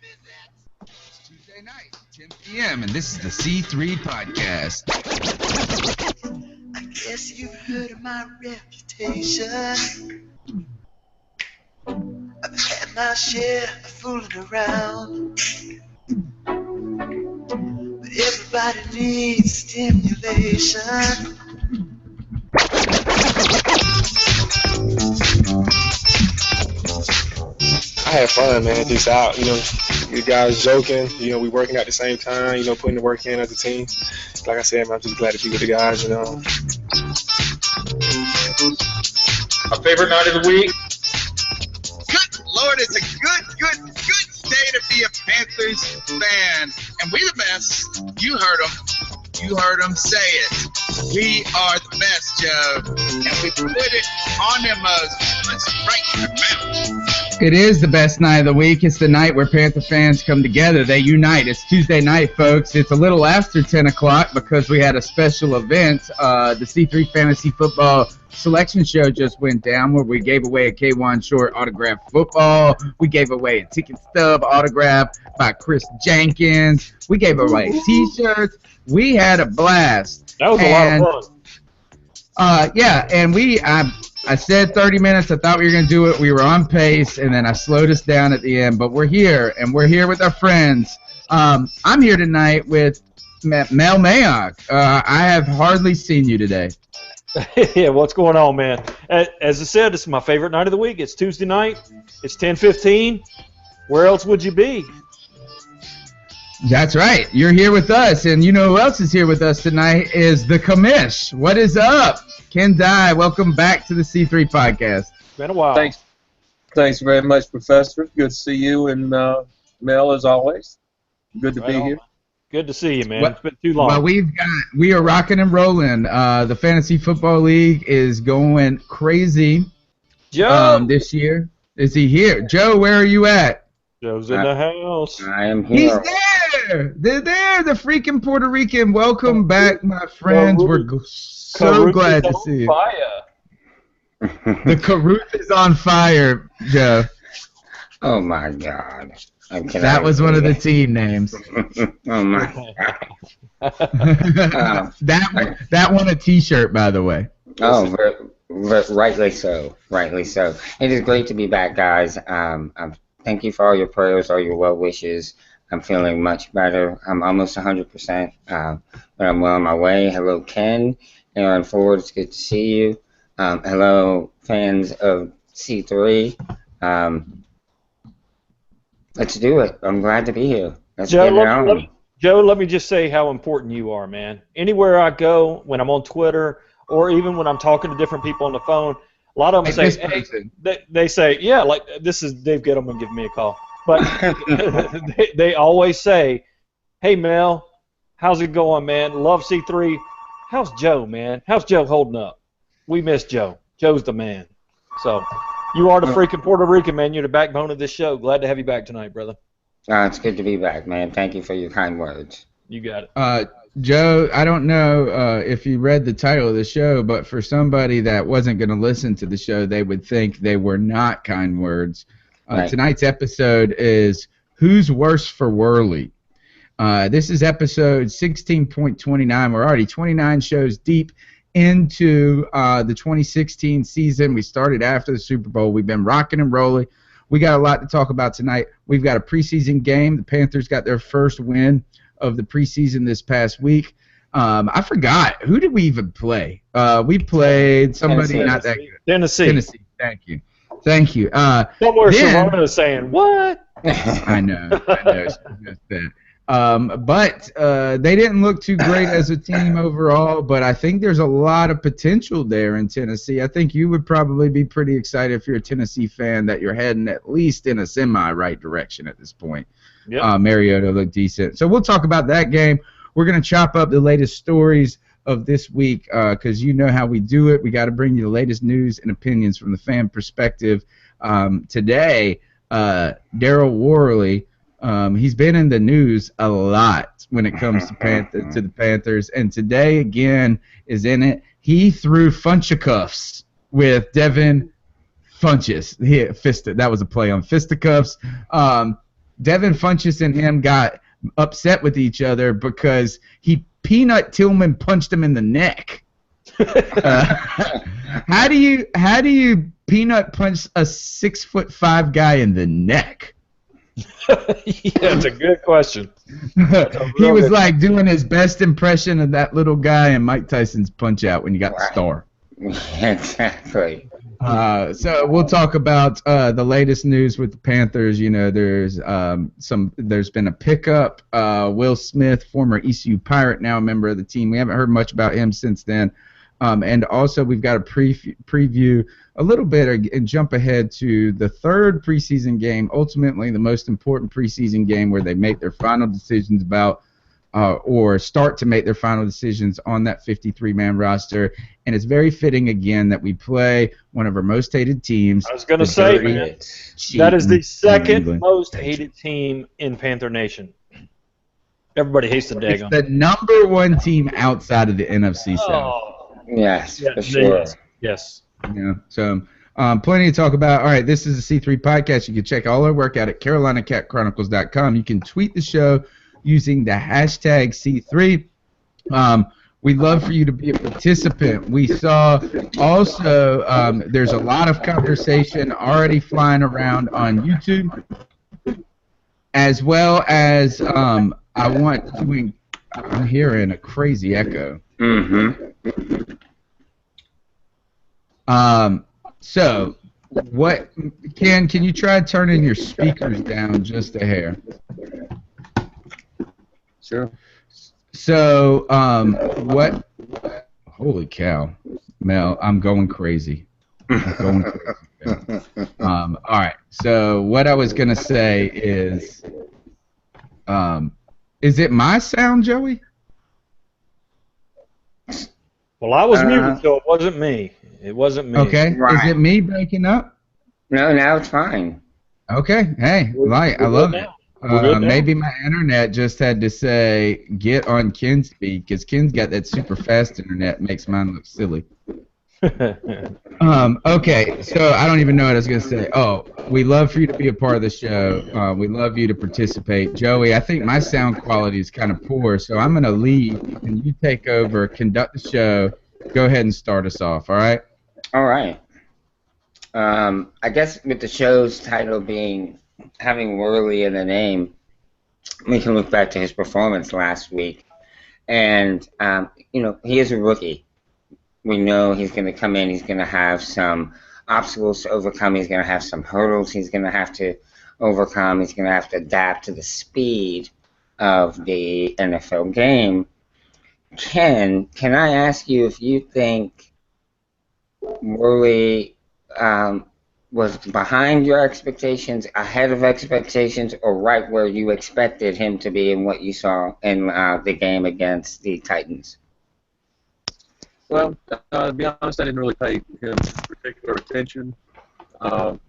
It's Tuesday night, 10 p.m., and this is the C3 Podcast. I guess you've heard of my reputation. I've had my share of fooling around. But everybody needs stimulation. I had fun, man. Just out, you guys joking. We working at the same time. Putting the work in as a team. Like I said, man, I'm just glad to be with the guys. My favorite night of the week. Good Lord, it's a good day to be a Panthers fan. And we the best. You heard them say it. We are the best, Joe. And we put it on them right in the mouth. It is the best night of the week. It's the night where Panther fans come together. They unite. It's Tuesday night, folks. It's a little after 10 o'clock because we had a special event. The C3 Fantasy Football Selection Show just went down where we gave away a K1 Short autographed football. We gave away a ticket stub autograph by Chris Jenkins. We gave away T-shirts. We had a blast. That was a lot of fun. Yeah, and I said 30 minutes. I thought we were going to do it. We were on pace, and then I slowed us down at the end. But we're here, and we're here with our friends. I'm here tonight with Mel Mayock. I have hardly seen you today. Yeah, what's going on, man? As I said, it's my favorite night of the week. It's Tuesday night. It's 10:15. Where else would you be? That's right. You're here with us, and you know who else is here with us tonight is the commish. What is up? Ken Dye, welcome back to the C3 Podcast. It's been a while. Thanks very much, Professor. Good to see you and Mel as always. Good to be here. Good to see you, man. It's been too long. Well, we are rocking and rolling. The Fantasy Football League is going crazy. Joe, this year. Is he here? Joe, where are you at? Joe's in the house. I am here. He's there. They're there. The freaking Puerto Rican. Welcome back, my friends. We're so glad to see you. The Caruth is on fire, Joe. Oh my God. That was one of the team names. Oh my God. That won a T-shirt, by the way. Oh, rightly so. Rightly so. It is great to be back, guys. Thank you for all your prayers, all your well wishes. I'm feeling much better. I'm almost 100%, but I'm well on my way. Hello, Ken. Aaron Ford, it's good to see you. Hello, fans of C3. Let's do it. I'm glad to be here. Let's get it on. Joe, let me just say how important you are, man. Anywhere I go, when I'm on Twitter, or even when I'm talking to different people on the phone, a lot of them they say, yeah, like this is Dave Gettleman giving me a call. But they always say, hey, Mel, how's it going, man? Love C3. How's Joe, man? How's Joe holding up? We miss Joe. Joe's the man. So you are the freaking Puerto Rican, man. You're the backbone of this show. Glad to have you back tonight, brother. It's good to be back, man. Thank you for your kind words. You got it. Joe, I don't know if you read the title of the show, but for somebody that wasn't going to listen to the show, they would think they were not kind words. Right. Tonight's episode is Who's Worse for Worley? This is episode 16.29. We're already 29 shows deep into the 2016 season. We started after the Super Bowl. We've been rocking and rolling. We got a lot to talk about tonight. We've got a preseason game. The Panthers got their first win of the preseason this past week. I forgot. Who did we even play? We played somebody not that good. Tennessee. Thank you. Somewhere Sharona is saying, what? I know. But they didn't look too great as a team overall, but I think there's a lot of potential there in Tennessee. I think you would probably be pretty excited if you're a Tennessee fan that you're heading at least in a semi-right direction at this point. Yep. Mariota looked decent. So we'll talk about that game. We're going to chop up the latest stories of this week because you know how we do it. We got to bring you the latest news and opinions from the fan perspective. Today, Daryl Worley, he's been in the news a lot when it comes to the Panthers, and today again is in it. He threw Funchacuffs with Devin Funches. That was a play on fisticuffs. Devin Funchess and him got upset with each other because he Peanut Tillman punched him in the neck. How do you peanut punch a 6'5" guy in the neck? Yeah, that's a good question. He was like doing his best impression of that little guy in Mike Tyson's Punch Out when you got the star. Exactly. So we'll talk about the latest news with the Panthers. You know, there's been a pickup. Will Smith, former ECU Pirate, now a member of the team. We haven't heard much about him since then. And also we've got a preview a little bit and jump ahead to the third preseason game, ultimately the most important preseason game where they make their final decisions about or start to make their final decisions on that 53-man roster. And it's very fitting, again, that we play one of our most hated teams. I was going to say, man, that is the second most hated team in Panther Nation. Everybody hates the daggone. It's the number one team outside of the NFC South. Yes, for sure. Yes. Yeah, so plenty to talk about. All right, this is the C3 Podcast. You can check all our work out at CarolinaCatChronicles.com. You can tweet the show using the hashtag C3. We'd love for you to be a participant. We saw also there's a lot of conversation already flying around on YouTube, as well as I'm hearing a crazy echo. So what can you try turning your speakers down just a hair? Sure. So what holy cow, Mel, I'm going crazy. All right. So what I was gonna say is it my sound, Joey? Well, I was muted, so it wasn't me. It wasn't me. Okay. Right. Is it me breaking up? No, now it's fine. Okay. Hey, I love it. Maybe my internet just had to say, get on Ken's speed, because Ken's got that super fast internet, makes mine look silly. Okay, so I don't even know what I was going to say. Oh, we love for you to be a part of the show. We love you to participate. Joey, I think my sound quality is kind of poor, so I'm going to leave, and you take over, conduct the show. Go ahead and start us off, all right? All right. I guess with the show's title being having Worley in the name, we can look back to his performance last week. And, he is a rookie. We know he's going to come in, he's going to have some obstacles to overcome, he's going to have some hurdles he's going to have to overcome, he's going to have to adapt to the speed of the NFL game. Ken, can I ask you if you think Worley was behind your expectations, ahead of expectations, or right where you expected him to be in what you saw in the game against the Titans? Well, to be honest, I didn't really pay him particular attention. But,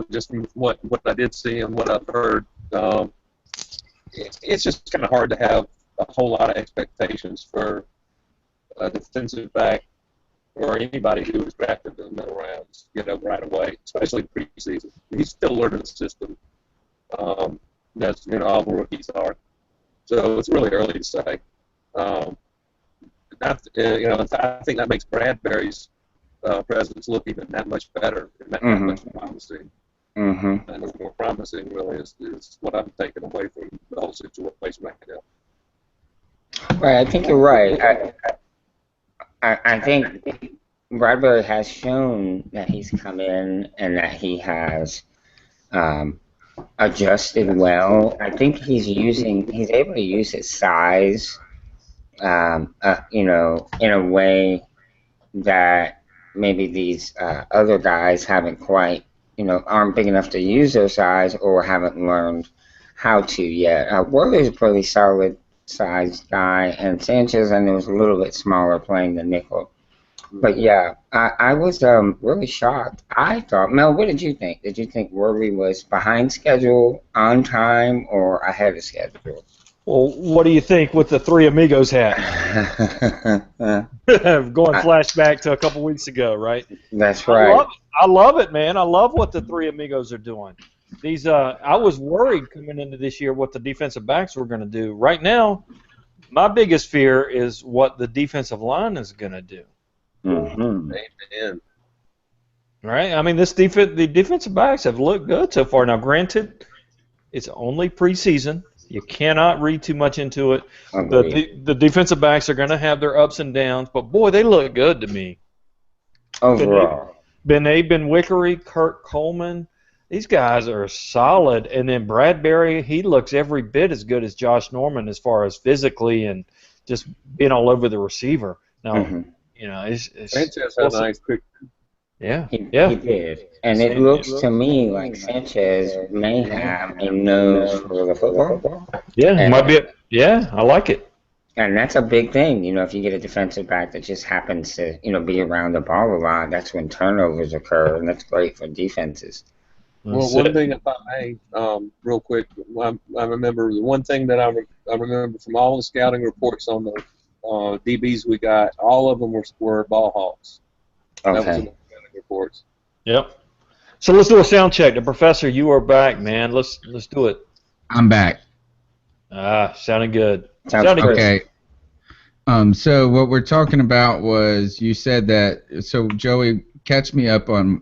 just from what I did see and what I've heard, it's just kind of hard to have a whole lot of expectations for a defensive back or anybody who was drafted in the middle rounds, right away, especially preseason. He's still learning the system. That's, all the rookies are. So it's really early to say. I think that makes Bradbury's presence look even that much better and that much promising. And the more promising, really, is what I'm taking away from the whole situation right now. Right, I think you're right. I think Bradbury has shown that he's come in and that he has adjusted well. I think he's able to use his size, in a way that maybe these other guys haven't quite, aren't big enough to use their size or haven't learned how to yet. Worley's a pretty solid sized guy, and Sanchez, I know, was a little bit smaller playing the nickel. But yeah, I was really shocked. I thought, Mel, what did you think? Did you think Worley was behind schedule, on time, or ahead of schedule? Well, what do you think with the Three Amigos hat? Going flashback to a couple weeks ago, right? That's right. I love it, man. I love what the Three Amigos are doing. these I was worried coming into this year what the defensive backs were going to do. Right now, my biggest fear is what the defensive line is going to do. Mm-hmm. Amen. Right? I mean, the defensive backs have looked good so far. Now, granted, it's only preseason. You cannot read too much into it. The defensive backs are going to have their ups and downs, but boy, they look good to me. Overall. Ben Wickery, Kurt Coleman, these guys are solid. And then Bradbury, he looks every bit as good as Josh Norman as far as physically and just being all over the receiver. Now, you know, it's Sanchez had a nice quick. Yeah, He did. And it looks to me like Sanchez may have a nose for the football. Yeah, might be. Yeah, I like it. And that's a big thing, you know, if you get a defensive back that just happens to, you know, be around the ball a lot, that's when turnovers occur, and that's great for defenses. Well, one thing, if I may, real quick, I remember the one thing that I remember from all the scouting reports on the DBs we got, all of them were ball hawks. Okay. That was in the scouting reports. Yep. So let's do a sound check. The professor, you are back, man. Let's do it. I'm back. Sounding good. Sounding good. Okay. So what we're talking about was you said that. So Joey, catch me up on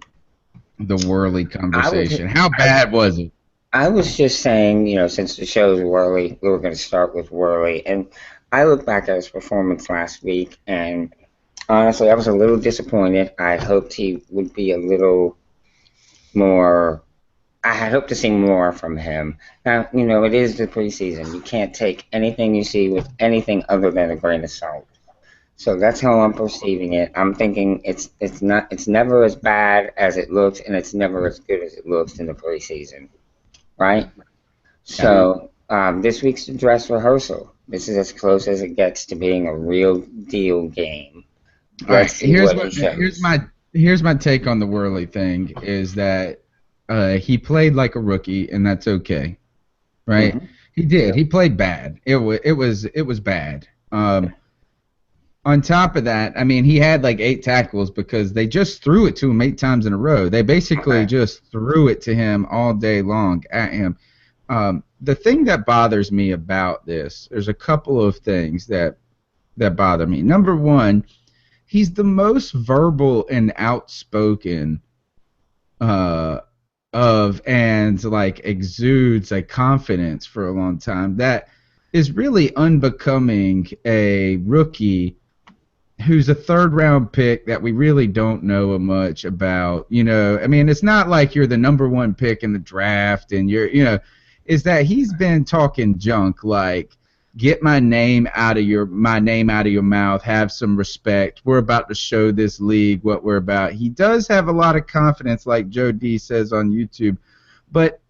the Worley conversation. How bad was it? I was just saying, you know, since the show's Worley, we were going to start with Worley, and I look back at his performance last week, and honestly, I was a little disappointed. I hoped he would be a little more. I had hoped to see more from him. Now, you know, it is the preseason. You can't take anything you see with anything other than a grain of salt. So that's how I'm perceiving it. I'm thinking it's never as bad as it looks, and it's never as good as it looks in the preseason, right? So this week's the dress rehearsal. This is as close as it gets to being a real deal game. Here's my take on the Worley thing is that he played like a rookie, and that's okay, right? Mm-hmm. He did. He played bad. It was bad. On top of that, I mean, he had like 8 tackles because they just threw it to him 8 times in a row. They basically just threw it to him all day long at him. The thing that bothers me about this, there's a couple of things that bother me. Number one, he's the most verbal and outspoken and like exudes like confidence for a long time. That is really unbecoming a rookie who's a 3rd-round pick that we really don't know much about. You know, I mean, it's not like you're the number 1 pick in the draft and you're, you know, is that he's been talking junk like, get my name out of your mouth, have some respect. We're about to show this league what we're about. He does have a lot of confidence, like Joe D says on YouTube, but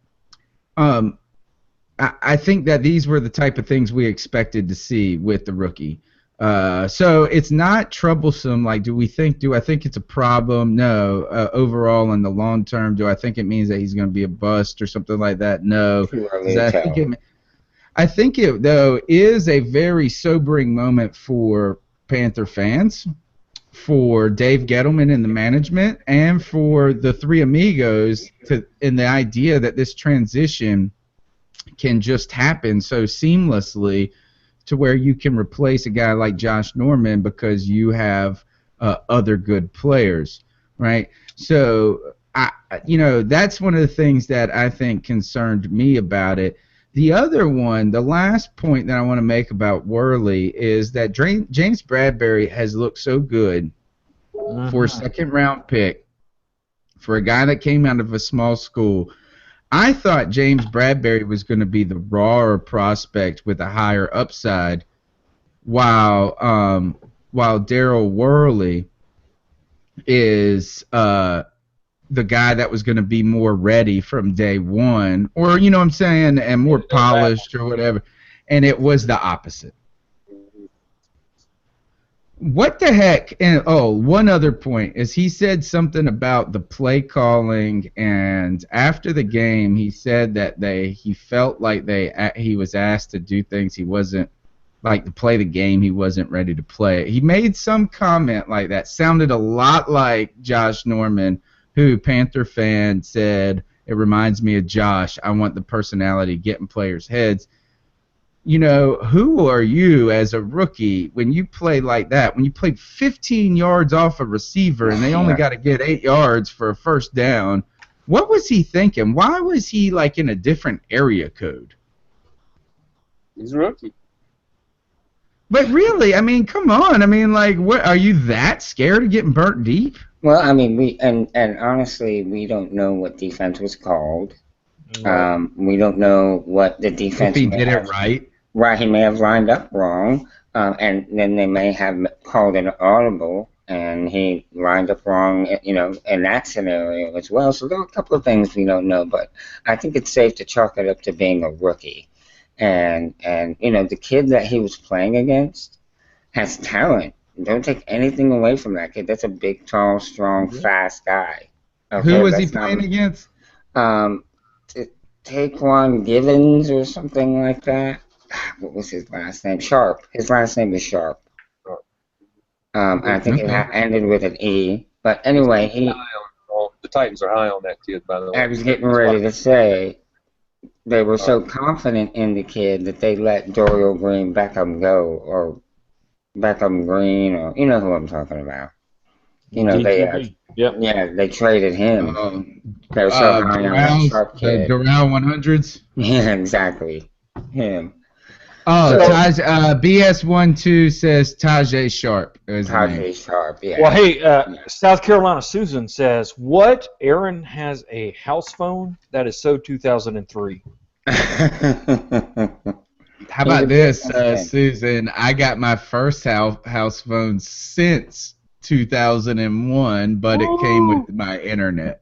I think that these were the type of things we expected to see with the rookie. So it's not troublesome. Like, do I think it's a problem? No. Overall, in the long term, do I think it means that he's going to be a bust or something like that? No. I think it, though, is a very sobering moment for Panther fans, for Dave Gettleman and the management, and for the 3 amigos in the idea that this transition can just happen so seamlessly to where you can replace a guy like Josh Norman because you have other good players, right? So, that's one of the things that I think concerned me about it. The other one, the last point that I want to make about Worley is that James Bradbury has looked so good for a 2nd-round pick, for a guy that came out of a small school. I thought James Bradbury was going to be the rawer prospect with a higher upside, while Daryl Worley is the guy that was going to be more ready from day one, or you know what I'm saying, and more polished or whatever. And it was the opposite. What the heck? And one other point is he said something about the play calling, and after the game he said that he felt like he was asked to do things he wasn't, like to play the game he wasn't ready to play. He made some comment like that. Sounded a lot like Josh Norman, who Panther fan said It reminds me of Josh. I want the personality getting players' heads. You know, who are you as a rookie when you play like that? When you played 15 yards off a receiver and they only got to get 8 yards for a first down, what was he thinking? Why was he like in a different area code? He's a rookie. But really, I mean, come on. I mean, like, what, are you that scared of getting burnt deep? Well, I mean, we and honestly, we don't know what defense was called. We don't know what the defense. If he did it right. Right, he may have lined up wrong, and then they may have called an audible, and he lined up wrong, you know, in that scenario as well. So there are a couple of things we don't know, but I think it's safe to chalk it up to being a rookie. And you know, the kid that he was playing against has talent. Don't take anything away from that kid. That's a big, tall, strong, fast guy. Okay, who was he playing against? Taquan Givens or something like that. What was his last name? Sharp. His last name was Sharp. I think it ended with an E. But anyway, the Titans are high on that kid, by the way. I was getting ready to say they were so confident in the kid that they let Dorial Green Beckham go, or Beckham Green, or you know who I'm talking about. You know, they traded him. They were so high on that Sharp kid. Doral 100s? Yeah, exactly. Him. Oh, BS12 says Tajay Sharp. Tajay Sharp, yeah. Well, hey, South Carolina Susan says, what? Aaron has a house phone? That is so 2003. How about this, Susan? I got my first house phone since 2001, but it came with my internet.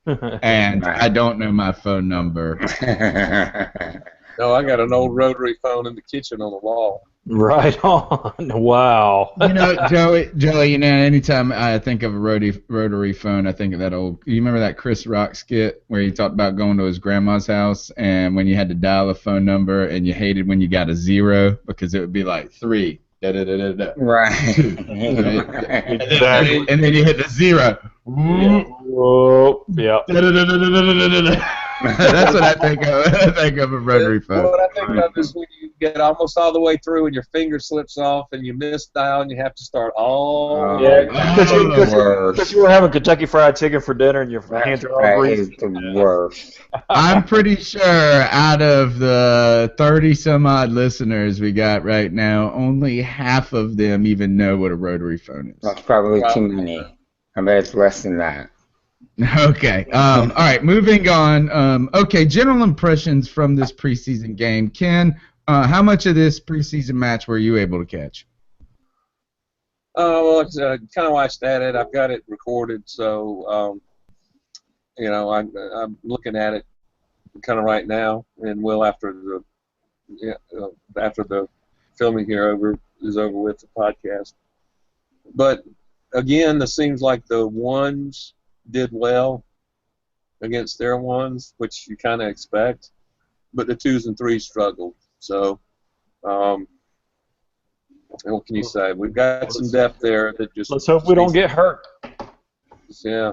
And I don't know my phone number. No, I got an old rotary phone in the kitchen on the wall. Right on. Wow. You know, Joey, you know, anytime I think of a rotary phone, I think of that old. You remember that Chris Rock skit where he talked about going to his grandma's house and when you had to dial a phone number and you hated when you got a 0 because it would be like 3. Da-da-da-da-da. Right. Exactly. And then you hit the 0. Yeah. That's what I think of. I think of a rotary phone. What I think of is when you get almost all the way through and your finger slips off and you miss dial and you have to start all. Because you were having Kentucky Fried Chicken for dinner and your hands are all greasy. That is the worst. I'm pretty sure out of the 30 some odd listeners we got right now, only half of them even know what a rotary phone is. That's probably too many. I bet it's less than that. Okay. All right. Moving on. Okay. General impressions from this preseason game. Ken, how much of this preseason match were you able to catch? Well, I kind of watched at it. I've got it recorded, so you know, I'm looking at it kind of right now, and will after the filming here is over with the podcast. But again, it seems like the ones did well against their ones, which you kind of expect, but the 2s and 3s struggled. So, what can you say? We've got some depth there that just. Let's hope we don't get hurt. Yeah.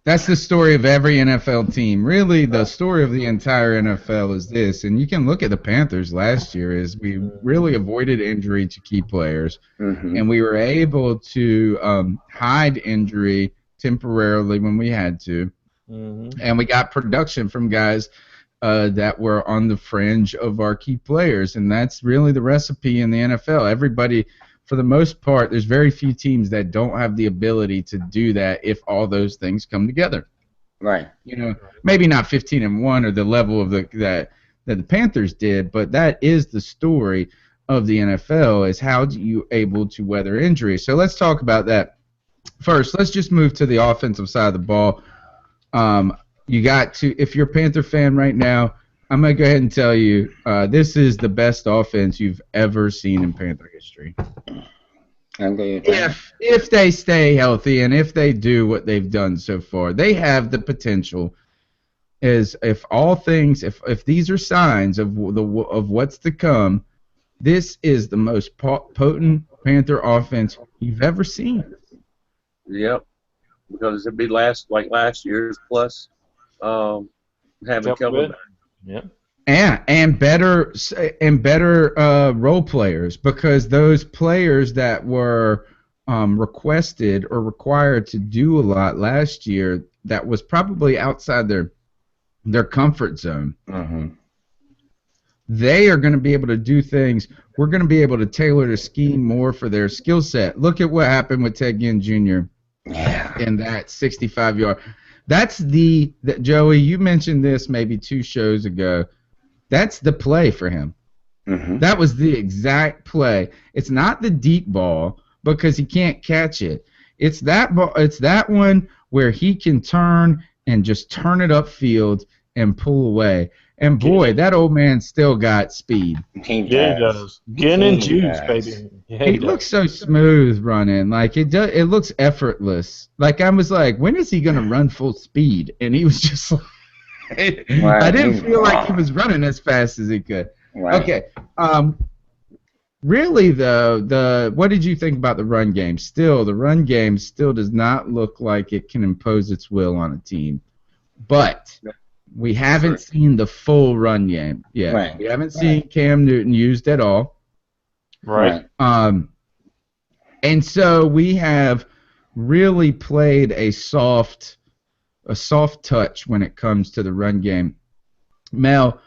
That's the story of every NFL team. Really, the story of the entire NFL is this, and you can look at the Panthers last year, is we really avoided injury to key players, and we were able to hide injury temporarily when we had to, and we got production from guys that were on the fringe of our key players, and that's really the recipe in the NFL. Everybody, for the most part, there's very few teams that don't have the ability to do that if all those things come together. Right. You know, maybe not 15-1 or the level of that the Panthers did, but that is the story of the NFL, is how do you able to weather injury. So let's talk about that. First, let's just move to the offensive side of the ball. You got to, if you're a Panther fan right now, I'm going to go ahead and tell you, this is the best offense you've ever seen in Panther history. If they stay healthy and if they do what they've done so far, they have the potential. Is if these are signs of what's to come, this is the most potent Panther offense you've ever seen. Yep, because it'd be last year's plus having Kelvin back. Yeah. And better role players, because those players that were requested or required to do a lot last year, that was probably outside their comfort zone. Mm-hmm. They are going to be able to do things. We're going to be able to tailor the scheme more for their skill set. Look at what happened with Ted Ginn Jr. in that 65-yard. That's Joey, you mentioned this maybe 2 shows ago. That's the play for him. Mm-hmm. That was the exact play. It's not the deep ball because he can't catch it. It's that ball. It's that one where he can turn and just turn it upfield and pull away. And boy, that old man still got speed. He does. Ginn and juice, baby. Yeah, he looks so smooth running. Like it does. It looks effortless. Like I was like, when is he gonna run full speed? And he was just like. I didn't feel like he was running as fast as he could. Right. Okay. Really though, what did you think about the run game? Still, the run game still does not look like it can impose its will on a team. But we haven't seen the full run game yet. Right. We haven't seen Cam Newton used at all. Right. And so we have really played a soft touch when it comes to the run game. Mel,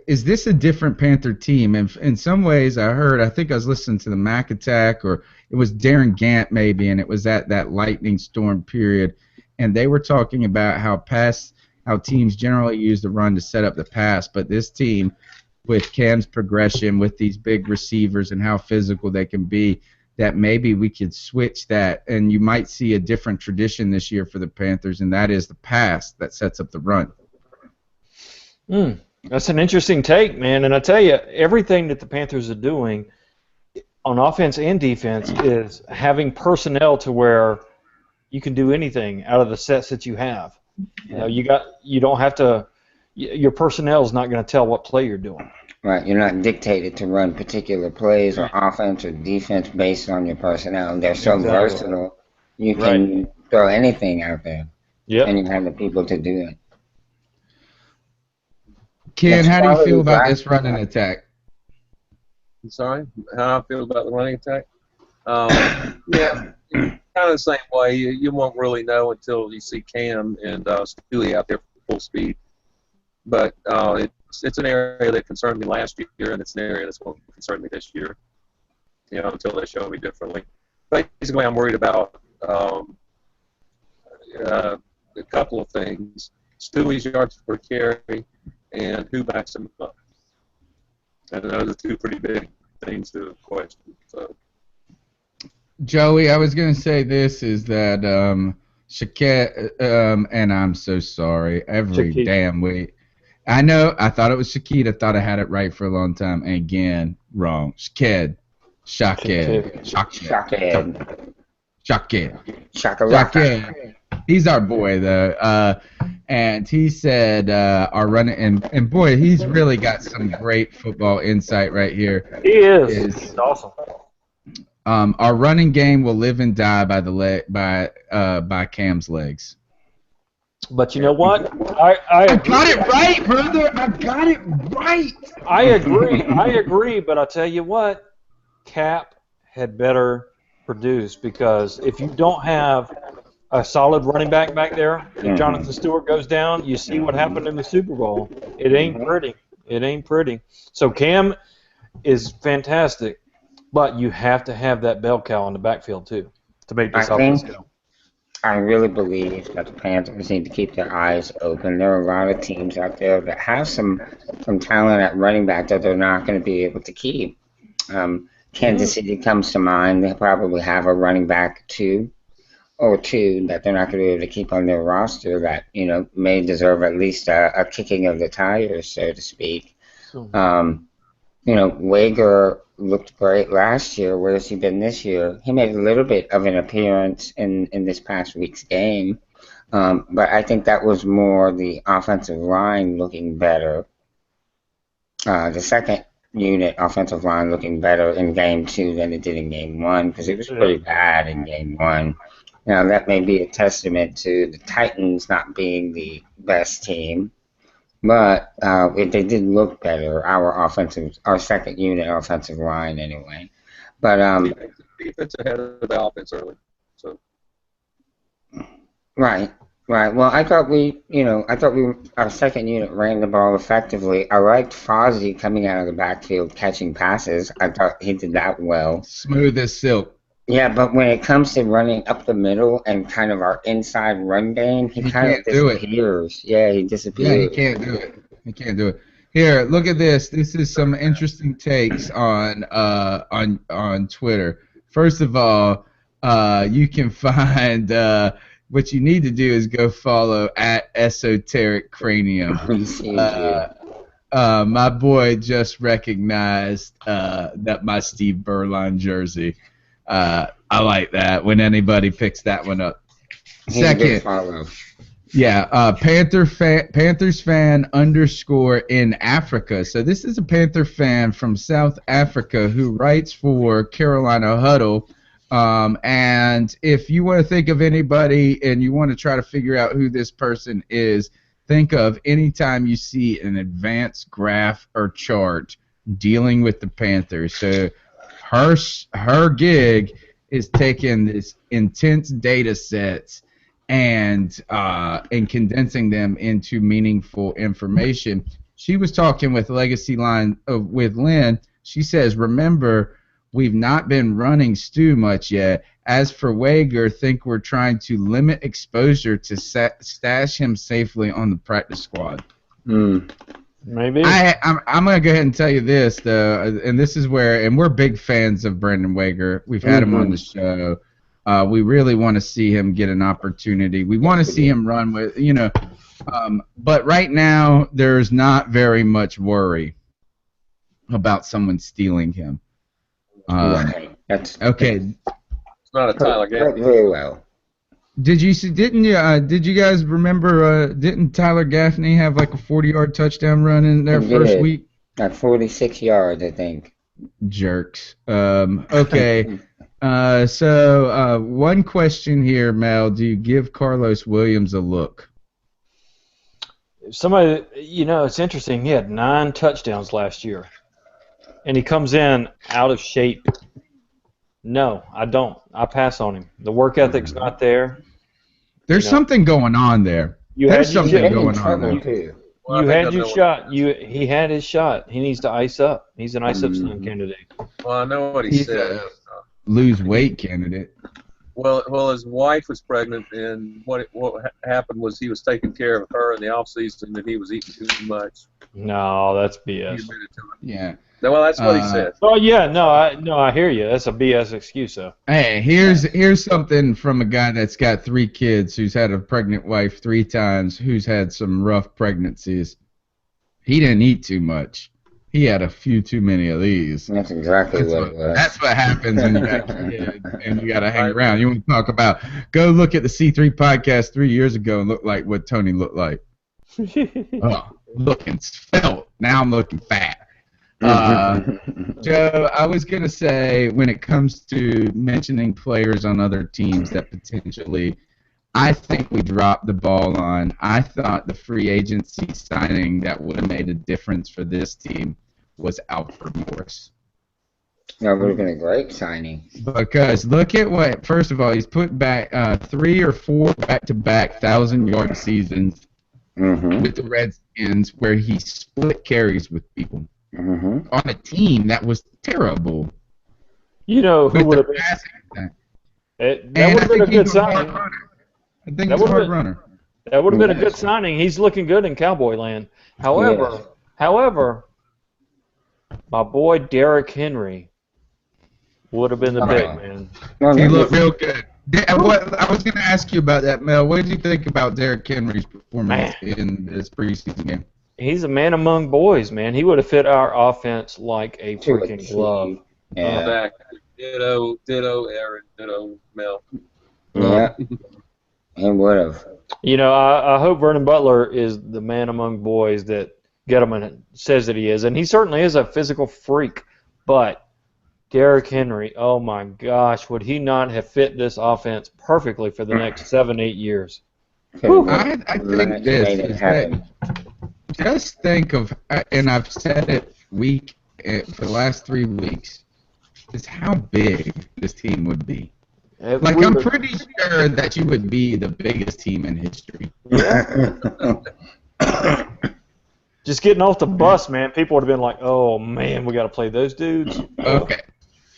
is this a different Panther team? And in some ways, I think I was listening to the Mac Attack, or it was Darren Gant maybe, and it was at that lightning storm period, and they were talking about how teams generally use the run to set up the pass, but this team, with Cam's progression, with these big receivers and how physical they can be, that maybe we could switch that, and you might see a different tradition this year for the Panthers, and that is the pass that sets up the run. That's an interesting take, man. And I tell you, everything that the Panthers are doing on offense and defense is having personnel to where you can do anything out of the sets that you have. You know, you don't have to. Your personnel is not going to tell what play you're doing. Right, you're not dictated to run particular plays or offense or defense based on your personnel. They're so versatile, you can throw anything out there, and you have the people to do it. Ken, how do you feel about this running attack? I'm sorry? How I feel about the running attack? Yeah, kind of the same way. You won't really know until you see Cam and Stewie out there full speed. But it's an area that concerned me last year, and it's an area that's going to concern me this year, until they show me differently. Basically, I'm worried about a couple of things. Stewie's yards per carry and who backs him up. And those are 2 pretty big things to question. So. Joey, I was going to say this is that Shaquette, and I'm so sorry, every damn week. I know, I thought it was Shaquille. I thought I had it right for a long time. And again, wrong. Shaked. He's our boy, though. And he said our running, and boy, he's really got some great football insight right here. He is. He's awesome. Our running game will live and die by Cam's legs. But you know what? I got it right, brother. I got it right. I agree. But I'll tell you what, Cap had better produce, because if you don't have a solid running back there, if Jonathan Stewart goes down, you see what happened in the Super Bowl. It ain't pretty. It ain't pretty. So Cam is fantastic, but you have to have that bell cow in the backfield too to make this offense go. I really believe that the Panthers need to keep their eyes open. There are a lot of teams out there that have some talent at running back that they're not going to be able to keep. Kansas City comes to mind. They probably have a running back or two that they're not going to be able to keep on their roster that, may deserve at least a kicking of the tires, so to speak. Wager looked great last year. Where has he been this year? He made a little bit of an appearance in this past week's game, but I think that was more the offensive line looking better. The second unit offensive line looking better in Game 2 than it did in Game 1, because it was pretty bad in Game 1. Now, that may be a testament to the Titans not being the best team, but they did look better, our second unit offensive line anyway. But defense ahead of the offense early. So right. Well, I thought our second unit ran the ball effectively. I liked Fozzie coming out of the backfield catching passes. I thought he did that well. Smooth as silk. Yeah, but when it comes to running up the middle and kind of our inside run game, he kind of disappears. Yeah, he disappears. Yeah, he can't do it. He can't do it. Here, look at this. This is some interesting takes on Twitter. First of all, you can find what you need to do is go follow at Esoteric Cranium. My boy just recognized that my Steve Berline jersey. I like that when anybody picks that one up. Second, Panthers fan _ in Africa. So this is a Panther fan from South Africa who writes for Carolina Huddle. And if you want to think of anybody and you want to try to figure out who this person is, think of anytime you see an advanced graph or chart dealing with the Panthers. So her gig is taking this intense data sets and condensing them into meaningful information. She was talking with Legacy Line with Lynn. She says, remember, we've not been running Stu much yet. As for Wager, think we're trying to limit exposure to stash him safely on the practice squad. Maybe. I'm going to go ahead and tell you this, though, and this is where, and we're big fans of Brandon Wager. We've had him on the show. We really want to see him get an opportunity. We want to see him run with, but right now there's not very much worry about someone stealing him. Okay. It's not a Tyler Gaffney. Very well. Did you guys remember? Didn't Tyler Gaffney have like a 40-yard touchdown run in their first week? At 46 yards, I think. Jerks. Okay. So one question here, Mel. Do you give Carlos Williams a look? Somebody, it's interesting. He had 9 touchdowns last year, and he comes in out of shape. No, I don't. I pass on him. The work ethic's not there. There's something going on there. There's something going on there. Well, you had your shot. He had his shot. He needs to ice up. He's an ice-up stunt candidate. Well, I know what he said. Lose weight candidate. Well, his wife was pregnant, and what happened was he was taking care of her in the off season, and he was eating too much. No, that's BS. He admitted to it. Yeah. Well, that's what he said. Oh yeah, I hear you. That's a BS excuse, though. Hey, here's something from a guy that's got 3 kids, who's had a pregnant wife 3 times, who's had some rough pregnancies. He didn't eat too much. He had a few too many of these. That's exactly what it was. That's what happens when you got kids and you got to hang around. You want to talk about, go look at the C3 podcast 3 years ago and look like what Tony looked like. Looking svelte. Now I'm looking fat. Joe, I was going to say, when it comes to mentioning players on other teams that potentially I think we dropped the ball on, I thought the free agency signing that would have made a difference for this team was Alfred Morris. That would have been a great signing. Because look at what, first of all, he's put back 3 or 4 back-to-back 1,000-yard seasons with the Redskins where he split carries with people. On a team that was terrible. Who would have been? That would have been a good signing. I think he's a hard runner. That would have been a good signing. He's looking good in Cowboy land. However, my boy Derrick Henry would have been the big man. He looked real good. I was going to ask you about that, Mel. What did you think about Derrick Henry's performance in this preseason game? He's a man among boys, man. He would have fit our offense like a freaking glove. Yeah. Ditto, Aaron, ditto, Mel. Yeah. He would have. I hope Vernon Butler is the man among boys that Gettleman says that he is, and he certainly is a physical freak. But Derrick Henry, oh my gosh, would he not have fit this offense perfectly for the next 7-8 years? I think this is that just think of, and I've said it for the last 3 weeks, is how big this team would be. Like, I'm pretty sure that you would be the biggest team in history. Just getting off the bus, man, people would have been like, "Oh man, we got to play those dudes." Okay,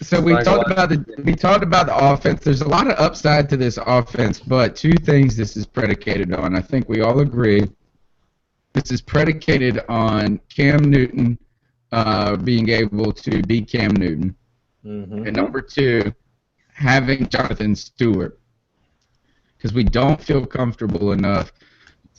so we talked about the offense. There's a lot of upside to this offense, but 2 things this is predicated on. I think we all agree. This is predicated on Cam Newton being able to be Cam Newton, and number 2, having Jonathan Stewart, because we don't feel comfortable enough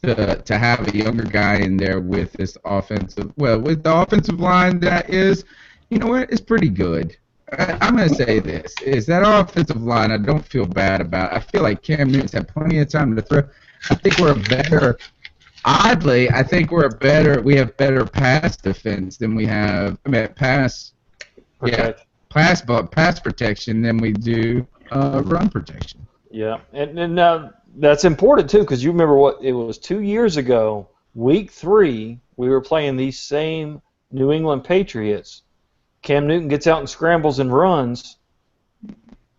to have a younger guy in there with this offensive, with the offensive line that is, you know what, it's pretty good. I'm going to say this, is that offensive line I don't feel bad about. I feel like Cam Newton's had plenty of time to throw. I think we're better, oddly, we have better pass defense than we have, pass protection than we do run protection. Yeah, and that's important too, because you remember what it was 2 years ago, week 3, we were playing these same New England Patriots. Cam Newton gets out and scrambles and runs.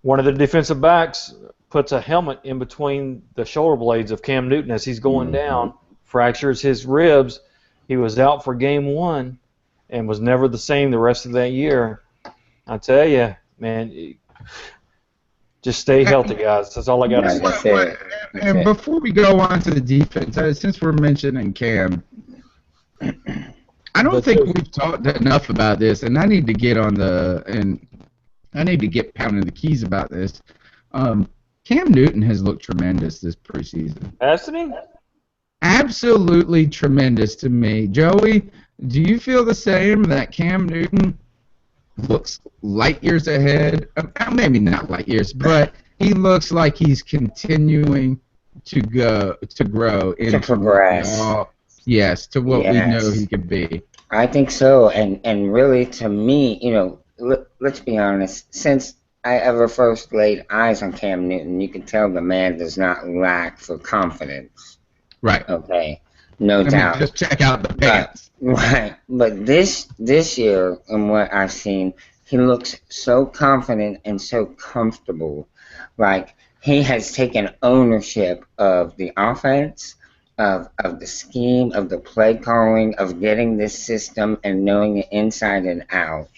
One of the defensive backs puts a helmet in between the shoulder blades of Cam Newton as he's going down, fractures his ribs. He was out for game 1 and was never the same the rest of that year. I tell you, man, just stay healthy, guys. That's all I got to say. And before we go on to the defense, since we're mentioning Cam, I don't think we've talked enough about this, and I need to get pounding the keys about this. Cam Newton has looked tremendous this preseason. Hasn't he? Absolutely tremendous to me. Joey, do you feel the same, that Cam Newton looks light years ahead? Maybe not light years, but he looks like he's continuing to grow into progress. Yes, to what we know he could be. I think so, and really, to me, let's be honest. Since I ever first laid eyes on Cam Newton, you can tell the man does not lack for confidence. Right. Okay. No doubt. Just check out the pants. Right. But this year, and what I've seen, he looks so confident and so comfortable. Like, he has taken ownership of the offense, of the scheme, of the play calling, of getting this system and knowing it inside and out.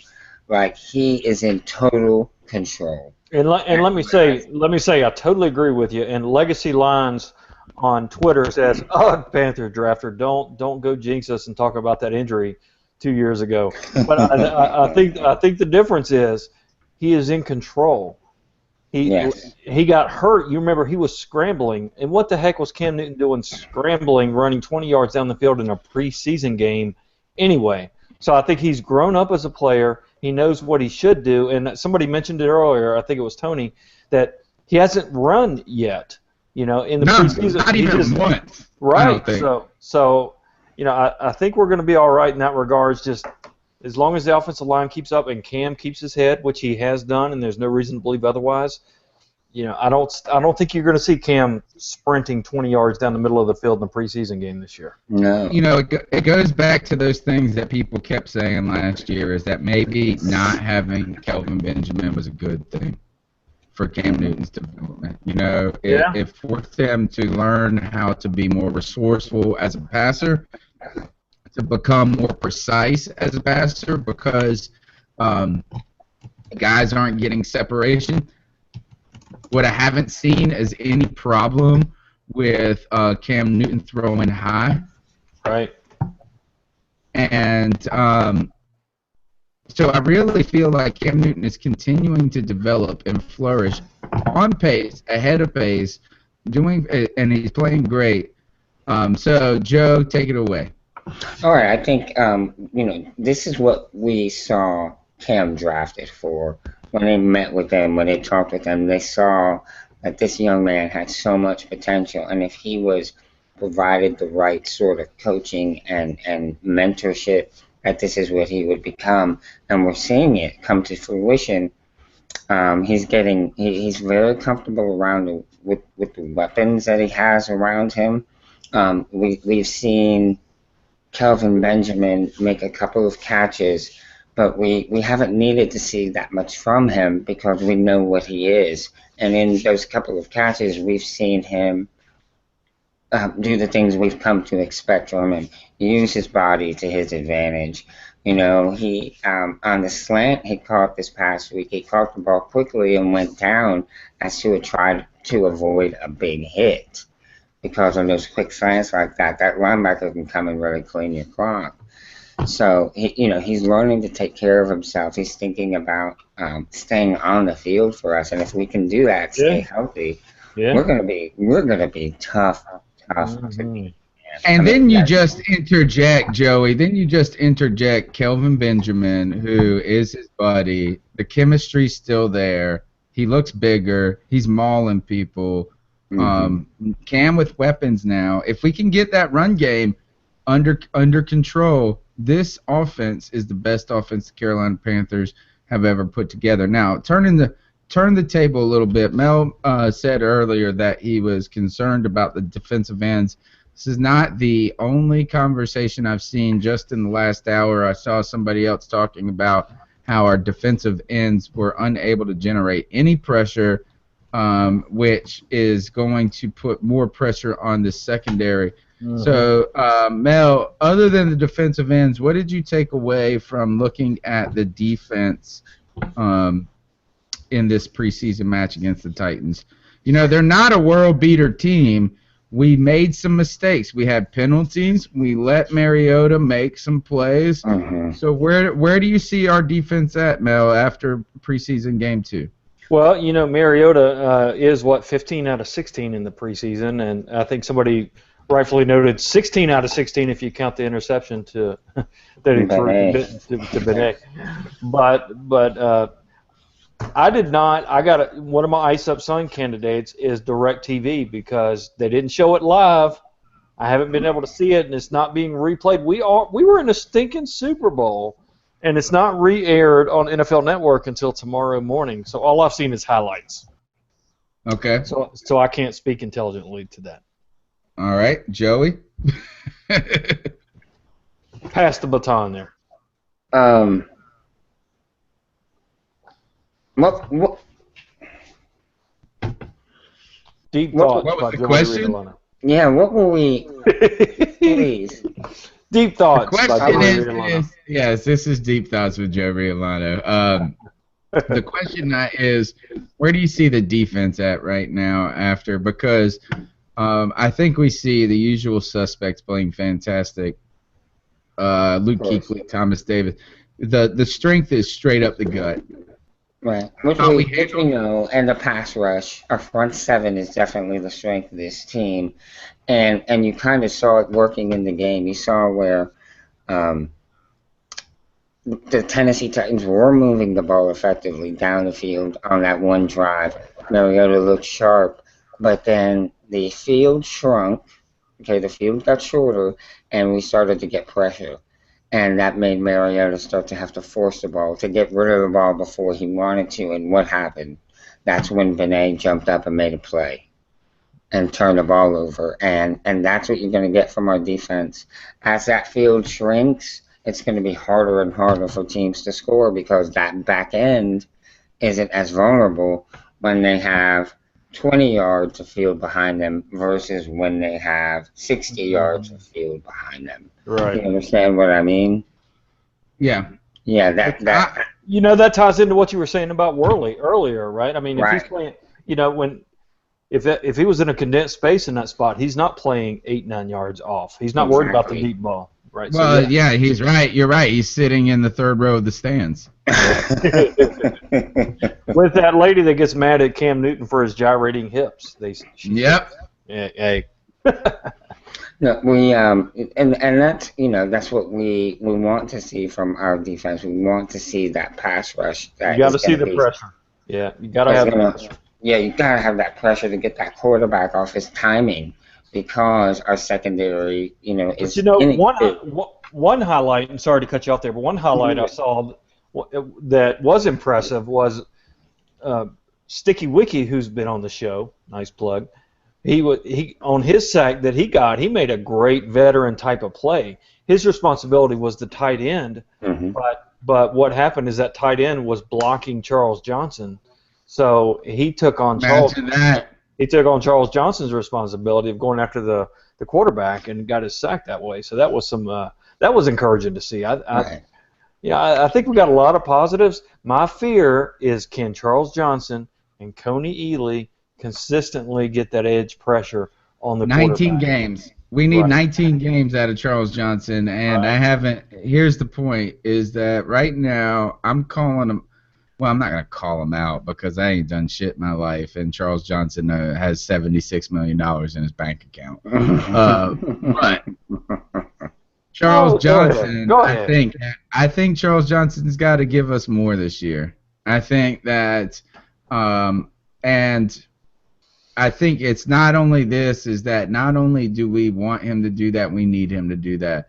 Like, he is in total control. And let me say, I totally agree with you. And Legacy Lines on Twitter says, Panther drafter, don't go jinx us and talk about that injury 2 years ago. But I think the difference is he is in control. He got hurt. You remember he was scrambling. And what the heck was Cam Newton doing scrambling, running 20 yards down the field in a preseason game anyway? So I think he's grown up as a player. He knows what he should do. And somebody mentioned it earlier, I think it was Tony, that he hasn't run yet. In the preseason. Not even once. Right. So I think we're going to be all right in that regards. Just as long as the offensive line keeps up and Cam keeps his head, which he has done, and there's no reason to believe otherwise. I don't think you're going to see Cam sprinting 20 yards down the middle of the field in the preseason game this year. No. It goes back to those things that people kept saying last year, is that maybe not having Kelvin Benjamin was a good thing for Cam Newton's development. It forced him to learn how to be more resourceful as a passer, to become more precise as a passer, because guys aren't getting separation. What I haven't seen is any problem with Cam Newton throwing high. Right. And so I really feel like Cam Newton is continuing to develop and flourish on pace, ahead of pace, and he's playing great. So, Joe, take it away. All right, I think this is what we saw Cam drafted for. When they met with them, when they talked with them, they saw that this young man had so much potential, and if he was provided the right sort of coaching and mentorship that this is what he would become, and we're seeing it come to fruition. He's very comfortable around with the weapons that he has around him. We've seen Kelvin Benjamin make a couple of catches, but we haven't needed to see that much from him because we know what he is. And in those couple of catches, we've seen him do the things we've come to expect from him. Use his body to his advantage. You know, he on the slant he caught this past week, he caught the ball quickly and went down as he would try to avoid a big hit. Because of those quick slants like that, that linebacker can come and really clean your clock. So, he's learning to take care of himself. He's thinking about staying on the field for us, and if we can do that, stay healthy, we're gonna be tough to beat. And then you just interject, Joey. Then you just interject Kelvin Benjamin, who is his buddy. The chemistry's still there. He looks bigger. He's mauling people. Cam with weapons now. If we can get that run game under control, this offense is the best offense the Carolina Panthers have ever put together. Now, turn the table a little bit. Mel said earlier that he was concerned about the defensive ends. This is not the only conversation I've seen just in the last hour. I saw somebody else talking about how our defensive ends were unable to generate any pressure, which is going to put more pressure on the secondary. So, Mel, other than the defensive ends, what did you take away from looking at the defense in this preseason match against the Titans? You know, they're not a world beater team. We made some mistakes. We had penalties. We let Mariota make some plays. So where do you see our defense at, Mel, after preseason game 2? Well, you know, Mariota is, 15 out of 16 in the preseason, and I think somebody rightfully noted 16 out of 16 if you count the interception that he threw to Benet. But I did not. I got one of my Ice Up Sun candidates is DirecTV because they didn't show it live. I haven't been able to see it, and it's not being replayed. We were in a stinking Super Bowl, and it's not re-aired on NFL Network until tomorrow morning. So all I've seen is highlights. Okay. So I can't speak intelligently to that. All right, Joey. Pass the baton there. What? Deep thoughts. What was the question? Yeah, what were we? Please. Deep thoughts. The question is, yes, this is Deep Thoughts with Joe Riolano. The question is, where do you see the defense at right now after? Because I think we see the usual suspects playing fantastic. Luke Kuechly, Thomas Davis. The strength is straight up the gut. Right, which we know, and the pass rush, our front seven is definitely the strength of this team, and you kind of saw it working in the game. You saw where the Tennessee Titans were moving the ball effectively down the field on that one drive. Mariota looked sharp, but then the field shrunk. Okay, the field got shorter, and we started to get pressure. And that made Mariota start to have to force the ball, to get rid of the ball before he wanted to. And what happened? That's when Benet jumped up and made a play and turned the ball over. And that's what you're going to get from our defense. As that field shrinks, it's going to be harder and harder for teams to score because that back end isn't as vulnerable when they have 20 yards of field behind them versus when they have 60 yards of field behind them. Right. You understand what I mean? Yeah. Yeah, that. You know, that ties into what you were saying about Worley earlier, right? I mean, if he's playing, you know, if he was in a condensed space in that spot, he's not playing 8-9 yards off. He's not worried about the deep ball, right? Well, so, yeah, he's right. You're right. He's sitting in the third row of the stands. With that lady that gets mad at Cam Newton for his gyrating hips. Yep. Hey. No, we and that's that's what we want to see from our defense. We want to see that pass rush. You got to see the pressure. Yeah, you got to have the pressure. Yeah, you got to have that pressure to get that quarterback off his timing because our secondary, is. But one highlight, I'm sorry to cut you off there, but one highlight I saw that was impressive was Sticky Wiki, who's been on the show. Nice plug. He on his sack that he got, he made a great veteran type of play. His responsibility was the tight end, but what happened is that tight end was blocking Charles Johnson, so he took on Charles Johnson's responsibility of going after the quarterback and got his sack that way. So that was that was encouraging to see. I think we got a lot of positives. My fear is, can Charles Johnson and Coney Ely consistently get that edge pressure on the 19 games. We need 19 games out of Charles Johnson, and I haven't. Here's the point: is that right now I'm calling him. Well, I'm not gonna call him out because I ain't done shit in my life, and Charles Johnson has $76 million in his bank account. But Charles Johnson, go ahead. I think Charles Johnson's got to give us more this year. I think that, and I think it's not only this, is that not only do we want him to do that, we need him to do that.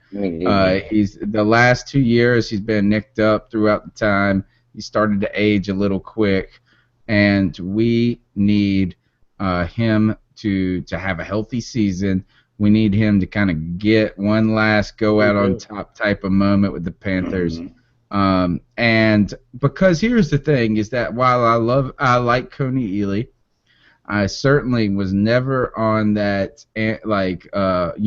He's the last 2 years he's been nicked up throughout the time. He started to age a little quick, and we need him to have a healthy season. We need him to kind of get one last go out on top type of moment with the Panthers. And because here's the thing, is that while I like Coney Ely, I certainly was never on that, you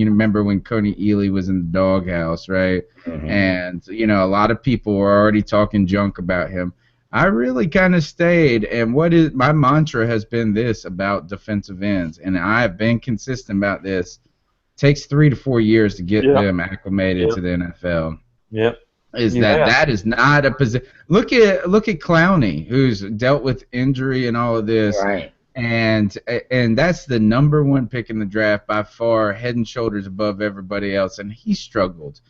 remember when Coney Ely was in the doghouse, right? And, a lot of people were already talking junk about him. I really kind of stayed, and my mantra has been this about defensive ends, and I've been consistent about this. It takes 3 to 4 years to get them acclimated to the NFL. That is not a position. Look at Clowney, who's dealt with injury and all of this. Right. And that's the number 1 pick in the draft by far, head and shoulders above everybody else, and he struggled.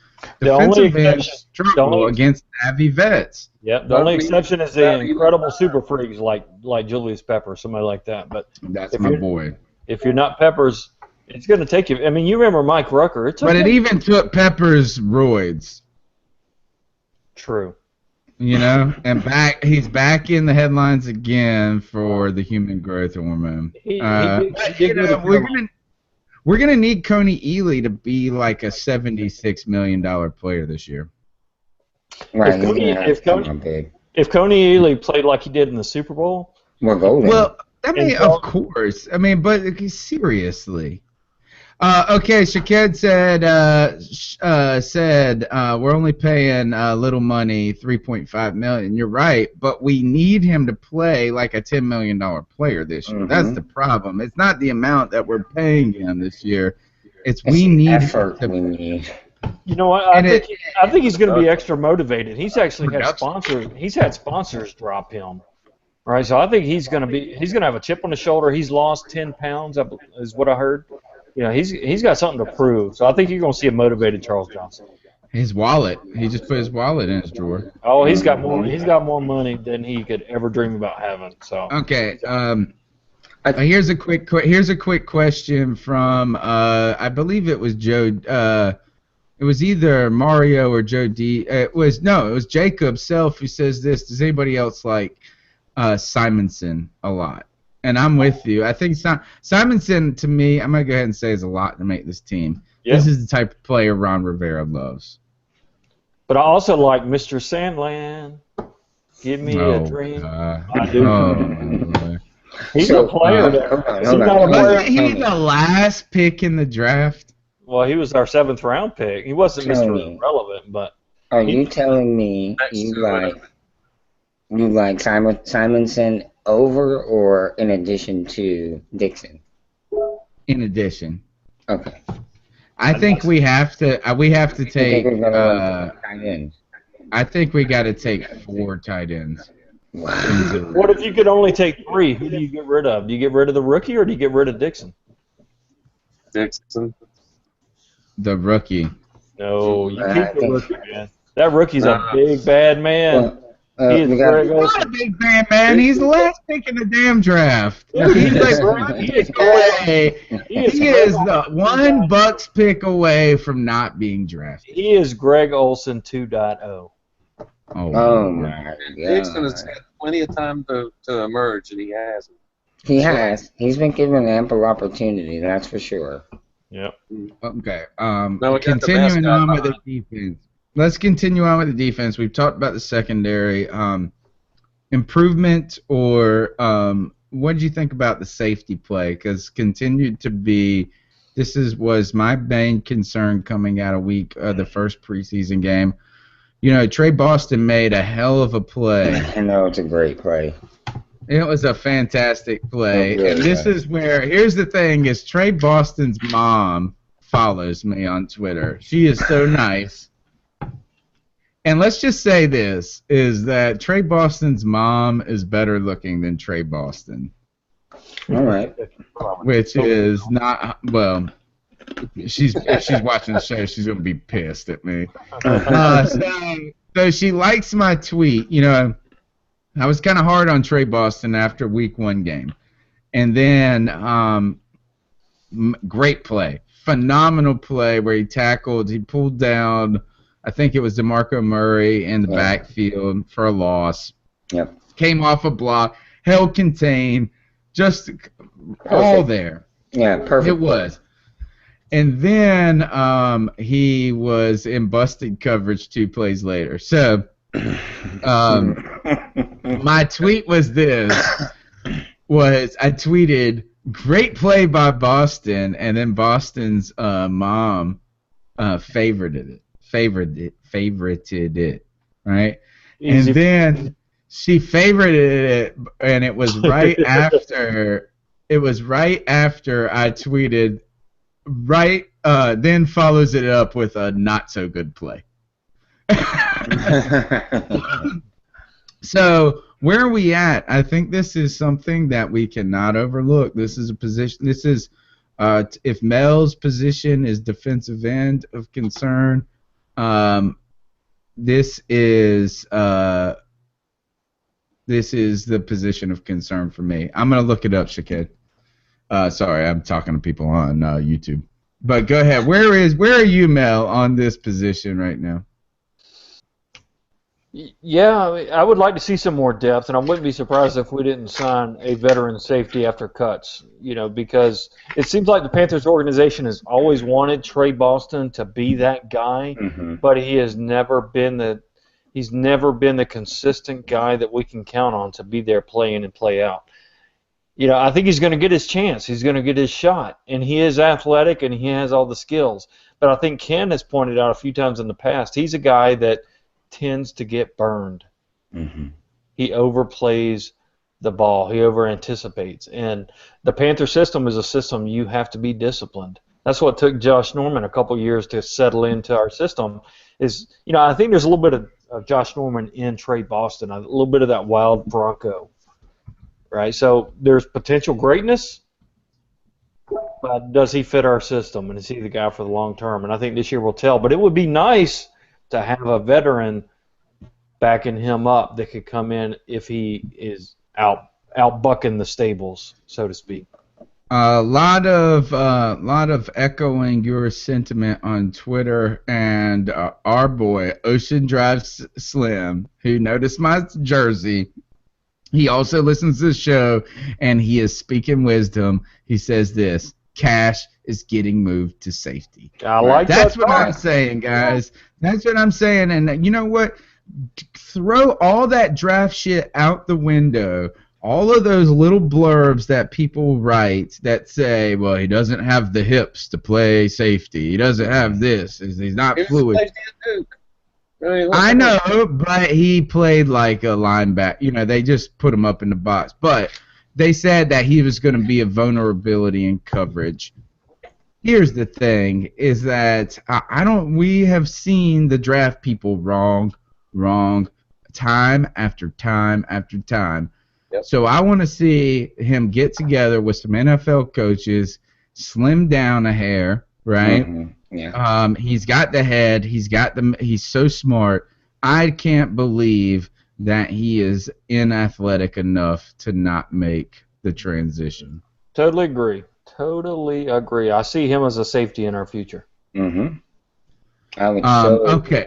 Defensive ends struggle against savvy vets. Yep. The only exception is the incredible super freaks like Julius Peppers, somebody like that. But that's my boy. If you're not Peppers, it's going to take you. I mean, you remember Mike Rucker? It even took Peppers roids. True. And he's back in the headlines again for the human growth hormone. We're gonna need Coney Ely to be like a $76 million player this year. Right. If Coney Ely played like he did in the Super Bowl, we're golden. Well, of course. I mean, but seriously. Okay, Shaked said we're only paying little money, $3.5 million. You're right, but we need him to play like a $10 million player this year. That's the problem. It's not the amount that we're paying him this year. It's we need effort. We need. You know what? I think he's going to be extra motivated. He's actually had sponsors. He's had sponsors drop him. Right, so I think he's going to have a chip on his shoulder. He's lost 10 pounds, is what I heard. He's got something to prove. So I think you're going to see a motivated Charles Johnson. His wallet. He just put his wallet in his drawer. Oh, he's got more. He's got more money than he could ever dream about having. So okay. Here's a quick question from I believe it was Joe. It was either Mario or Joe D. It was Jacob Self who says this. Does anybody else like Simonson a lot? And I'm with you. I think Simonson, to me, I'm going to go ahead and say, is a lot to make this team. Yeah. This is the type of player Ron Rivera loves. But I also like Mr. Sandland. Give me a dream. I do. He's a player. Wasn't he the last pick in the draft? Well, he was our 7th round pick. He wasn't Mr. Irrelevant, but. Are you telling me you like Simonson over or in addition to Dixon? In addition. Okay. I think we have to take. I think we got to take 4 tight ends. Wow. What if you could only take 3? Who do you get rid of? Do you get rid of the rookie or do you get rid of Dixon? Dixon. The rookie. No, you keep the rookie, man. That rookie's a big bad man. He is Greg Olsen. Not a big fan, man. He's the last pick in the damn draft. He's like he is the one Bucks pick away from not being drafted. He is Greg Olsen 2.0. Oh my God. Dixon has had plenty of time to emerge, and he hasn't. He has. He's been given ample opportunity, that's for sure. Yep. Okay. Now we got the Continuing mascot on with the behind. defense. Let's continue on with the defense. We've talked about the secondary. Improvement or what did you think about the safety play? Because continued to be, was my main concern coming out of the first preseason game. You know, Trey Boston made a hell of a play. I know, it's a great play. It was a fantastic play. Really And this is where, here's the thing, is Trey Boston's mom follows me on Twitter. She is so nice. And let's just say this, is that Trey Boston's mom is better looking than Trey Boston. All right. Which is not, well, if she's watching the show, she's going to be pissed at me. So she likes my tweet. You know, I was kind of hard on Trey Boston after week 1 game. And then great play. Phenomenal play where he pulled down, I think it was DeMarco Murray in the backfield for a loss. Yep. Came off a block, held contained, just all there. Yeah, perfect. It was. And then he was in busted coverage 2 plays later. So my tweet was I tweeted, great play by Boston, and then Boston's mom favorited it, right? Easy. And then she favorited it, and it was right after I tweeted, then follows it up with a not so good play. So where are we at? I think this is something that we cannot overlook. This is a position. This is if Mel's position is defensive end of concern. This is the position of concern for me. I'm gonna look it up, Shaked. Sorry, I'm talking to people on YouTube. But go ahead. Where are you, Mel, on this position right now? Yeah, I would like to see some more depth, and I wouldn't be surprised if we didn't sign a veteran safety after cuts, you know, because it seems like the Panthers organization has always wanted Trey Boston to be that guy, but he has never been the consistent guy that we can count on to be there play in and play out. You know, I think he's going to get his chance. He's going to get his shot, and he is athletic and he has all the skills. But I think Ken has pointed out a few times in the past, he's a guy that tends to get burned. He overplays the ball. He over-anticipates. And the Panther system is a system you have to be disciplined. That's what took Josh Norman a couple years to settle into our system. Is, you know, I think there's a little bit of Josh Norman in Trey Boston, a little bit of that wild Bronco, right? So there's potential greatness, but does he fit our system, and is he the guy for the long term? And I think this year will tell. But it would be nice to have a veteran backing him up that could come in if he is out bucking the stables, so to speak. A lot of echoing your sentiment on Twitter, and our boy Ocean Drive Slim, who noticed my jersey. He also listens to the show, and he is speaking wisdom. He says this: Cash is getting moved to safety. I like that. That's what I'm saying, guys. That's what I'm saying. And you know what? Throw all that draft shit out the window. All of those little blurbs that people write that say, well, he doesn't have the hips to play safety. He doesn't have this. He's not fluid. I know, but he played like a linebacker. You know, they just put him up in the box. But they said that he was going to be a vulnerability in coverage. Here's the thing: is that we have seen the draft people wrong, time after time after time. Yep. So I want to see him get together with some NFL coaches, slim down a hair, right? Yeah. He's got the head. He's so smart. I can't believe that he is inathletic enough to not make the transition. Totally agree. Totally agree. I see him as a safety in our future. Mm-hmm. I would Okay.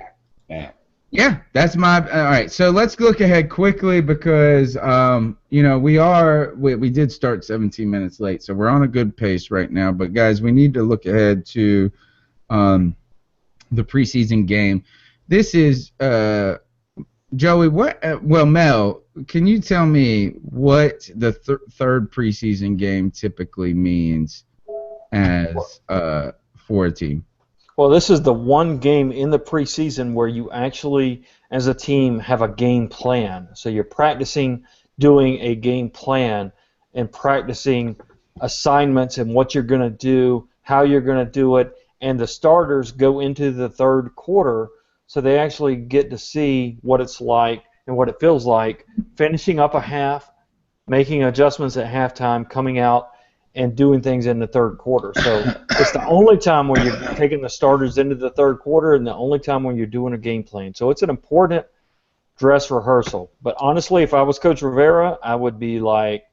Yeah, that's my. All right, so let's look ahead quickly because we did start 17 minutes late, so we're on a good pace right now. But guys, we need to look ahead to the preseason game. This is Joey. Mel, can you tell me what the third preseason game typically means as for a team? Well, this is the one game in the preseason where you actually, as a team, have a game plan. So you're practicing doing a game plan and practicing assignments and what you're going to do, how you're going to do it, and the starters go into the third quarter so they actually get to see what it's like and what it feels like finishing up a half, making adjustments at halftime, coming out, and doing things in the third quarter. So it's the only time when you're taking the starters into the third quarter and the only time when you're doing a game plan. So it's an important dress rehearsal. But honestly, if I was Coach Rivera, I would be like,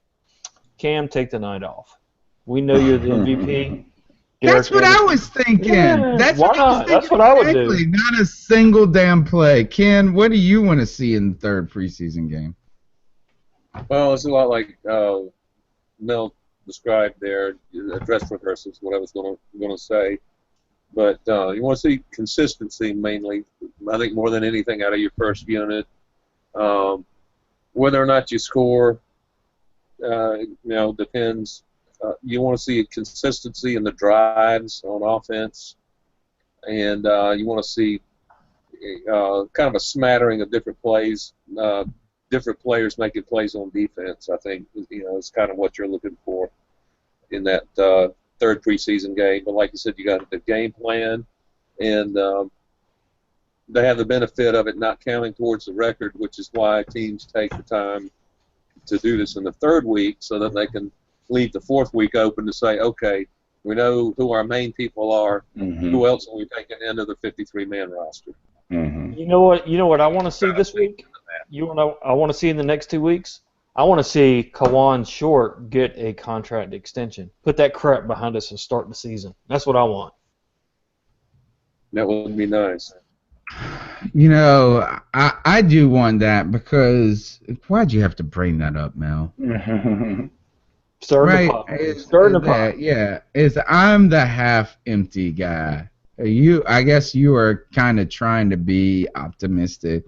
Cam, take the night off. We know you're the MVP. That's what I was thinking. Yeah, That's why what I was not? thinking. That's what I would do. Exactly. Not a single damn play. Ken, what do you want to see in the third preseason game? Well, it's a lot like Mel described there. Dress rehearsal is what I was going to say. But you want to see consistency mainly. I think more than anything out of your first unit. Whether or not you score, depends. You want to see consistency in the drives on offense, and you want to see kind of a smattering of different plays, different players making plays on defense. I think is kind of what you're looking for in that third preseason game. But like you said, you got the game plan, and they have the benefit of it not counting towards the record, which is why teams take the time to do this in the third week so that they can leave the fourth week open to say, okay, we know who our main people are. Mm-hmm. Who else are we taking into the 53-man roster? Mm-hmm. You know what I want to see this week? I want to see in the next 2 weeks? I want to see Kawan Short get a contract extension. Put that crap behind us and start the season. That's what I want. That would be nice. I do want that because why'd you have to bring that up, Mel? Stirring the pot. Yeah, I'm the half-empty guy. I guess you are kind of trying to be optimistic.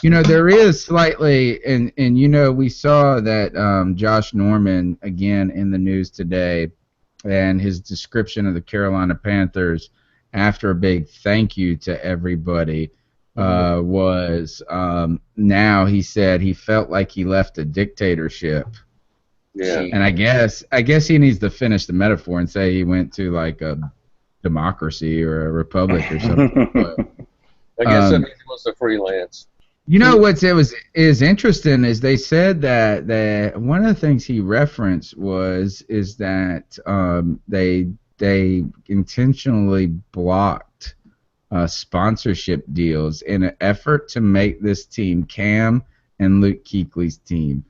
There is slightly, and we saw that Josh Norman again in the news today, and his description of the Carolina Panthers after a big thank you to everybody was now he said he felt like he left a dictatorship. Yeah. And I guess he needs to finish the metaphor and say he went to like a democracy or a republic or something. But, I guess that means he wants to freelance. What is interesting is they said that one of the things he referenced is that they intentionally blocked sponsorship deals in an effort to make this team Cam and Luke Kuechly's team.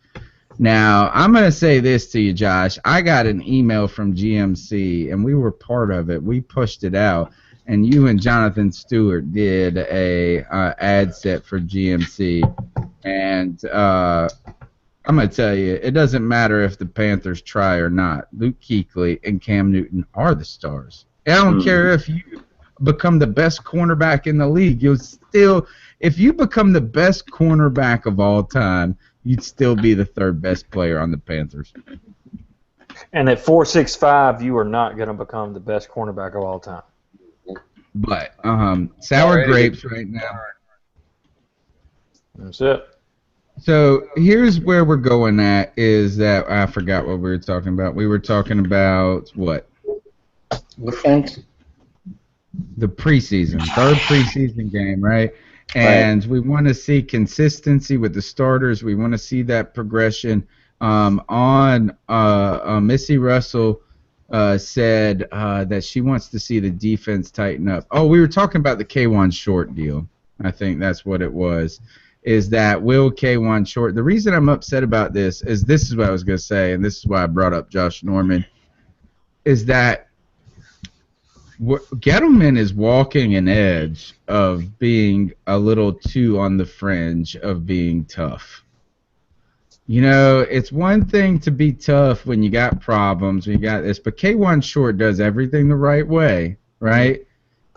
Now, I'm going to say this to you, Josh. I got an email from GMC, and we were part of it. We pushed it out, and you and Jonathan Stewart did a ad set for GMC. And I'm going to tell you, it doesn't matter if the Panthers try or not. Luke Kuechly and Cam Newton are the stars. I don't care if you become the best cornerback in the league. If you become the best cornerback of all time, you'd still be the third best player on the Panthers. And at 4'6", you are not going to become the best cornerback of all time. But sour grapes right now. That's it. So here's where we're going at is that I forgot what we were talking about. We were talking about what? Defense. The preseason, third preseason game, right? And we want to see consistency with the starters. We want to see that progression. Missy Russell said that she wants to see the defense tighten up. Oh, we were talking about the K1 Short deal. I think that's what it was. is that will K1 Short. The reason I'm upset about this is what I was going to say, and this is why I brought up Josh Norman, is that Gettleman is walking an edge of being a little too on the fringe of being tough. You know, it's one thing to be tough when you got problems, when you got this, but K1 Short does everything the right way, right?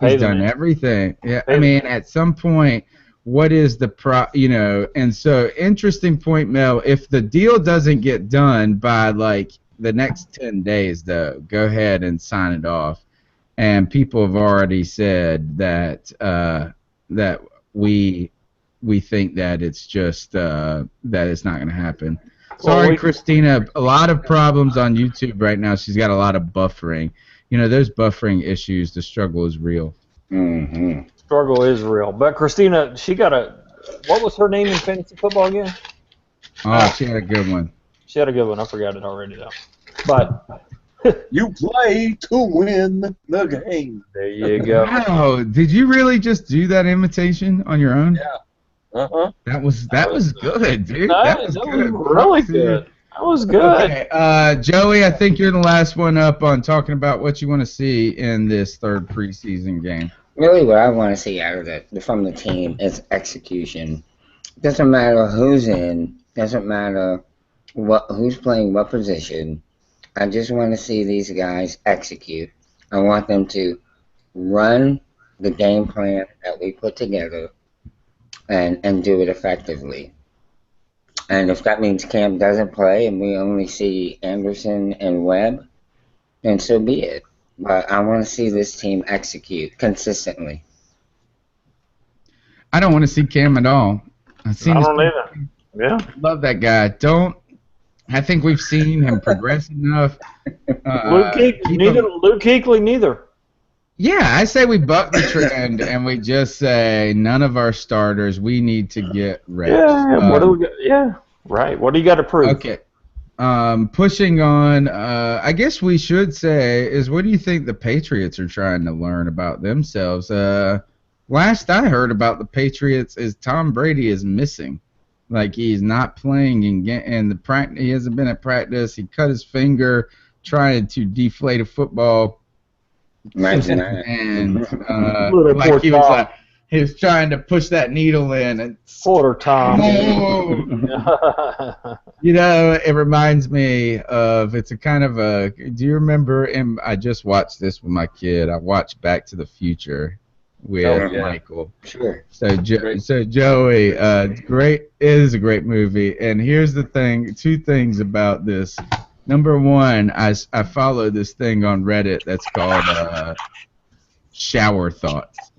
He's done everything. Yeah, I mean, at some point, what is the you know, and so interesting point, Mel. If the deal doesn't get done by like the next 10 days, though, go ahead and sign it off. And people have already said that that we think that it's just that it's not going to happen. Sorry, Christina. A lot of problems on YouTube right now. She's got a lot of buffering. You know, those buffering issues. The struggle is real. Mm-hmm. Struggle is real. But Christina, she got what was her name in fantasy football again? Oh, she had a good one. She had a good one. I forgot it already, though. But you play to win the game. There you go. Wow, did you really just do that imitation on your own? Yeah. Uh-huh. That was good, dude. That was good. Really good. That was good. Okay, Joey, I think you're the last one up on talking about what you want to see in this third preseason game. Really, what I want to see out of from the team is execution. Doesn't matter who's in. Doesn't matter who's playing what position. I just want to see these guys execute. I want them to run the game plan that we put together and do it effectively. And if that means Cam doesn't play and we only see Anderson and Webb, then so be it. But I want to see this team execute consistently. I don't want to see Cam at all. I don't either. Yeah. Love that guy. I think we've seen him progress enough. Luke Kuechly, neither. Yeah, I say we buck the trend and we just say none of our starters. We need to get reps. Yeah. What do we got? Yeah. Right. What do you got to prove? Okay. Pushing on. I guess we should say is what do you think the Patriots are trying to learn about themselves? Last I heard about the Patriots is Tom Brady is missing. Like he's not playing in the practice. He hasn't been at practice. He cut his finger trying to deflate a football. Imagine that. And like he was trying to push that needle in. And Quarter Tom. You know, it reminds me of it's a kind of a. Do you remember? I just watched this with my kid. I watched Back to the Future with Michael. Sure. So Joey, great. It is a great movie. And here's the thing: two things about this. Number one, I follow this thing on Reddit that's called Shower Thoughts.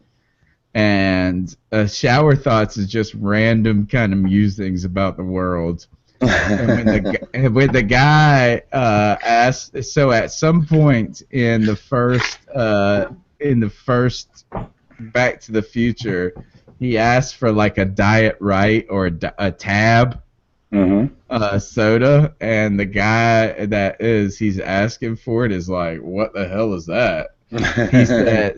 And Shower Thoughts is just random kind of musings about the world. And when the guy asked, so at some point in the first Back to the Future, he asked for like a Diet Right or a Tab soda, and the guy he's asking for it is like, what the hell is that? He said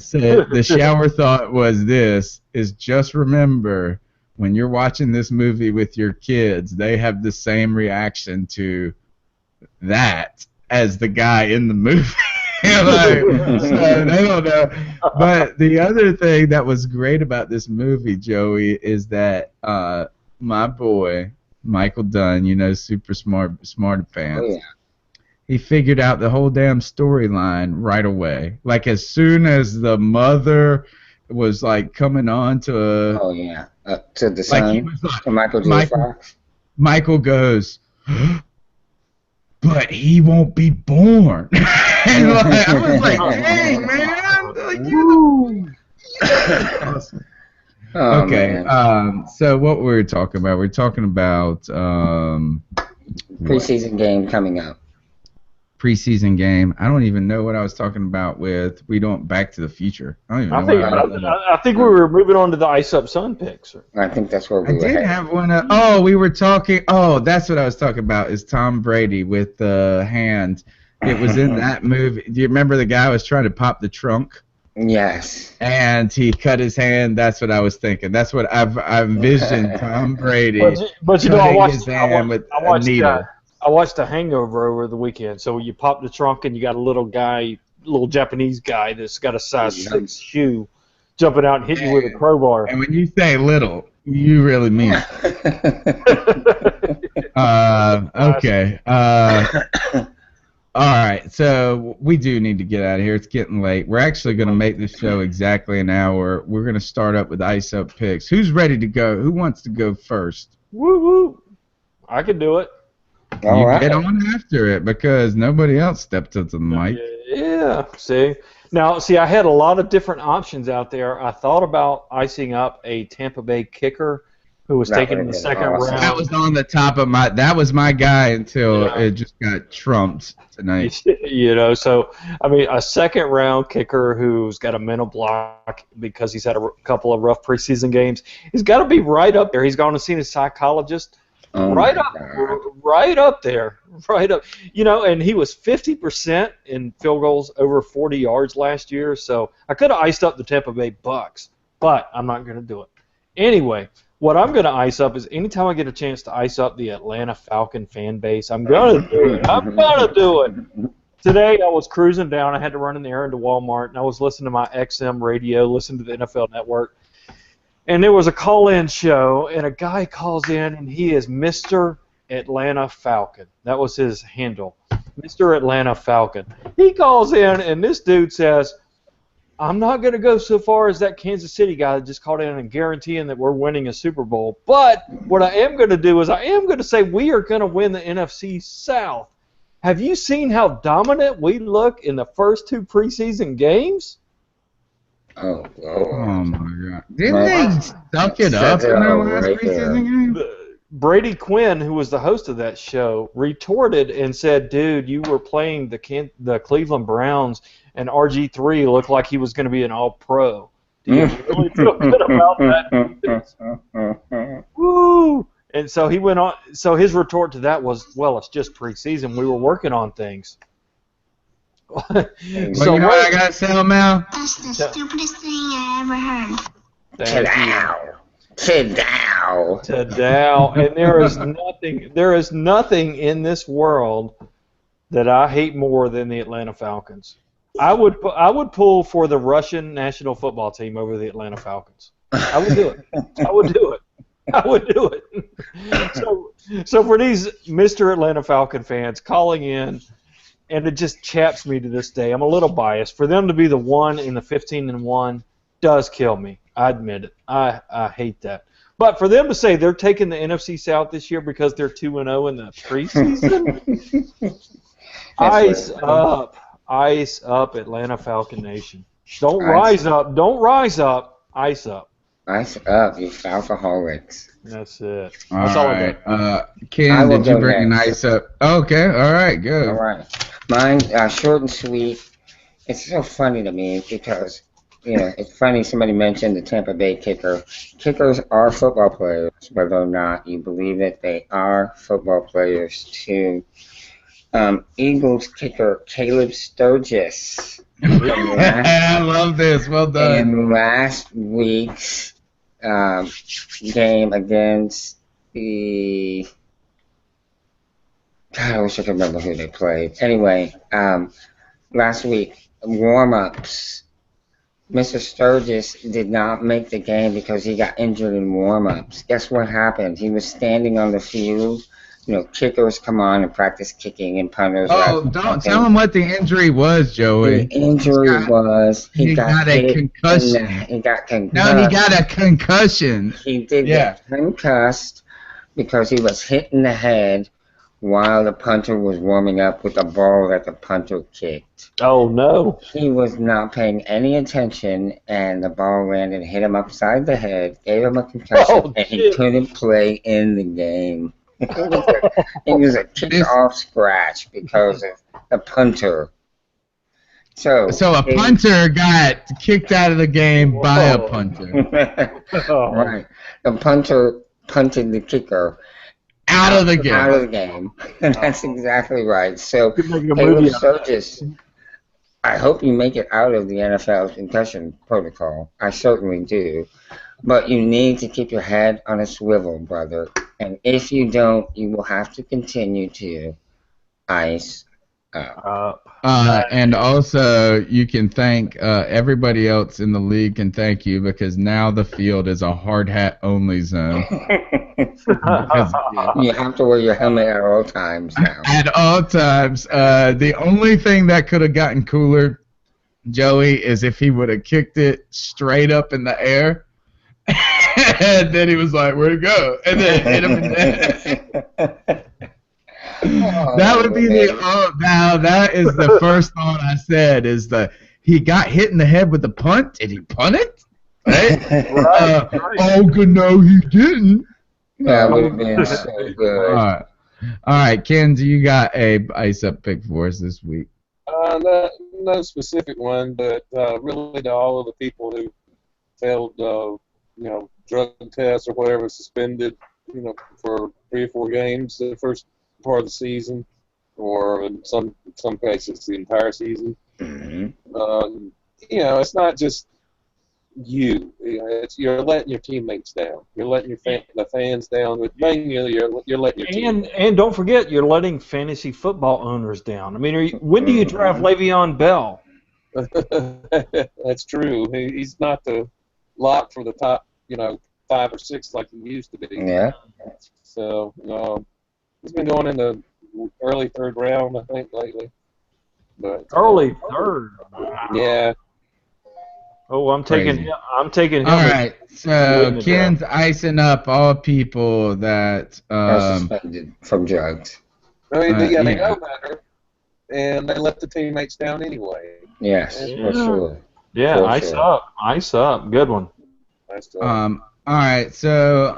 the shower thought was this is just remember when you're watching this movie with your kids, they have the same reaction to that as the guy in the movie. So they don't know. But the other thing that was great about this movie, Joey, is that my boy Michael Dunn, you know, super smart pants. Oh, yeah. He figured out the whole damn storyline right away. Like as soon as the mother was like coming on to to the son, to Michael J. Fox. Michael goes, but he won't be born. And like, I was like, dang, man, like you. Awesome. Oh, okay, so what were we talking about? We're talking about preseason game coming up. Preseason game. I don't even know what I was talking about with Back to the Future. I don't even know. I think we were moving on to the Ice Up Sun picks. I think that's where we were. I did have one. We were talking. Oh, that's what I was talking about. Is Tom Brady with the hand? It was in that movie. Do you remember the guy was trying to pop the trunk? Yes. And he cut his hand. That's what I was thinking. That's what I envisioned Tom Brady but you know, cutting his hand with a needle. I watched The Hangover over the weekend. So you pop the trunk and you got a little Japanese guy that's got a size 6 shoe jumping out and hitting you with a crowbar. And when you say little, you really mean it. Okay. All right, so we do need to get out of here. It's getting late. We're actually going to make this show exactly an hour. We're going to start up with Ice Up Picks. Who's ready to go? Who wants to go first? Woo woo! I can do it. All right. Get on after it because nobody else stepped up to the mic. Yeah. See, I had a lot of different options out there. I thought about icing up a Tampa Bay kicker who was taken in the second round. That was on the top of my. That was my guy until it just got trumped tonight. You know, so I mean, a second round kicker who's got a mental block because he's had a couple of rough preseason games. He's got to be right up there. He's gone and seen a psychologist. Right up there. You know, and he was 50% in field goals over 40 yards last year. So I could have iced up the Tampa Bay Bucks, but I'm not going to do it. Anyway, what I'm going to ice up is anytime I get a chance to ice up the Atlanta Falcon fan base, I'm going to do it. I'm going to do it. Today I was cruising down. I had to run an errand to Walmart, and I was listening to my XM radio, listening to the NFL Network. And there was a call-in show, and a guy calls in, and he is Mr. Atlanta Falcon. That was his handle, Mr. Atlanta Falcon. He calls in, and this dude says, I'm not going to go so far as that Kansas City guy that just called in and guaranteeing that we're winning a Super Bowl. But what I am going to do is I am going to say we are going to win the NFC South. Have you seen how dominant we look in the first 2 preseason games? Oh my God! Didn't they suck it up in their last preseason game? Brady Quinn, who was the host of that show, retorted and said, "Dude, you were playing the Cleveland Browns, and RG3 looked like he was going to be an All-Pro. Do you really feel good about that?" Woo! And so he went on. So his retort to that was, "Well, it's just preseason. We were working on things." So you know what I gotta say, Mel? That's the stupidest thing I ever heard. Today. And there is nothing in this world that I hate more than the Atlanta Falcons. I would pull for the Russian national football team over the Atlanta Falcons. I would do it. I would do it. So for these Mr. Atlanta Falcon fans calling in, and it just chaps me to this day. I'm a little biased. For them to be the 1 in the 15-1 does kill me. I admit it. I hate that. But for them to say they're taking the NFC South this year because they're 2-0 in the preseason, ice up, Atlanta Falcon Nation. Don't rise up. Ice up. Ice up, you Falcoholics. That's it. That's all right. Ken, did you bring an ice up? Okay, all right, good. All right. Mine, short and sweet. It's so funny to me because, it's funny somebody mentioned the Tampa Bay kicker. Kickers are football players, whether or not you believe it, they are football players too. Eagles kicker Caleb Sturgis. I love this. Well done. In last week's game against the... God, I wish I could remember who they played. Anyway, last week, warm-ups. Mr. Sturgis did not make the game because he got injured in warm-ups. Guess what happened? He was standing on the field. Kickers come on and practice kicking, and punters. Oh, don't tell him what the injury was, Joey. The injury was he got a concussion. He got concussed. No, he got a concussion. He did get concussed because he was hit in the head while the punter was warming up with the ball that the punter kicked. Oh, no. He was not paying any attention, and the ball landed and hit him upside the head, gave him a concussion, and he couldn't play in the game. It was a kick-off scratch because of the punter. So a punter got kicked out of the game by a punter. Right. The punter punted the kicker out of the game. Out of the game. That's exactly right. So Caleb Sturgis I hope you make it out of the NFL concussion protocol. I certainly do. But you need to keep your head on a swivel, brother. And if you don't, you will have to continue to ice up. And also, you can thank everybody else in the league can thank you because now the field is a hard hat only zone. You have to wear your helmet at all times now. At all times. The only thing that could have gotten cooler, Joey, is if he would have kicked it straight up in the air. And then he was like, "Where'd it go?" And then hit him in the head. That would be now that is the first thought I said is he got hit in the head with the punt. Did he punt it? Right? Oh, good, no, he didn't. That would have been so good. All right, Ken, do you got a ice up pick for us this week? No specific one, but really to all of the people who failed, drug tests or whatever, suspended, for 3 or 4 games the first part of the season, or in some cases the entire season. Mm-hmm. It's not just you. You're letting your teammates down. You're letting the fans down. But mainly, you're letting your team. And don't forget, you're letting fantasy football owners down. I mean, when do you draft Le'Veon Bell? That's true. He's not the lock for the top, 5 or 6 like he used to be. Yeah. So he's been going in the early 3rd round, I think, lately. But early 3rd. Yeah. Oh, I'm taking him. All right, so Ken's icing up all people that are suspended from drugs. They know better, and they let the teammates down anyway. Yes, for sure. Yeah, for ice up, good one. Nice job. All right, so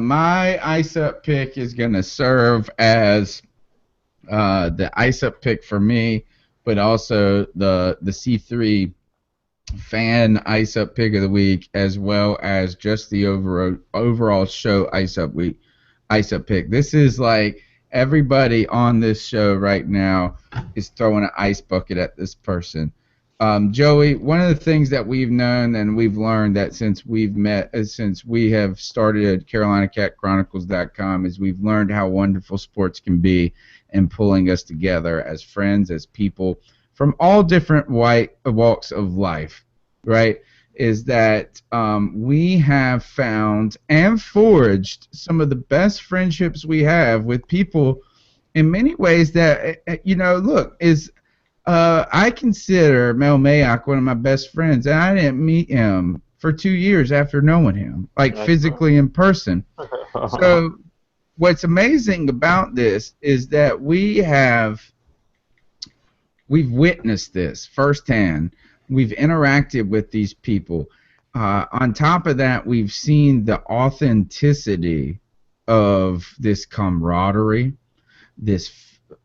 my ice up pick is gonna serve as the ice up pick for me, but also the C3 fan ice up pick of the week, as well as just the overall show ice up pick. This is like everybody on this show right now is throwing an ice bucket at this person. Joey, one of the things that we've known and we've learned that since we've met, since we have started CarolinaCatChronicles.com, is we've learned how wonderful sports can be in pulling us together as friends, as people from all different walks of life, right? Is that we have found and forged some of the best friendships we have with people in many ways that, I consider Mel Mayock one of my best friends, and I didn't meet him for 2 years after knowing him, like physically in person. So what's amazing about this is that we've witnessed this firsthand. We've interacted with these people. On top of that, we've seen the authenticity of this camaraderie, this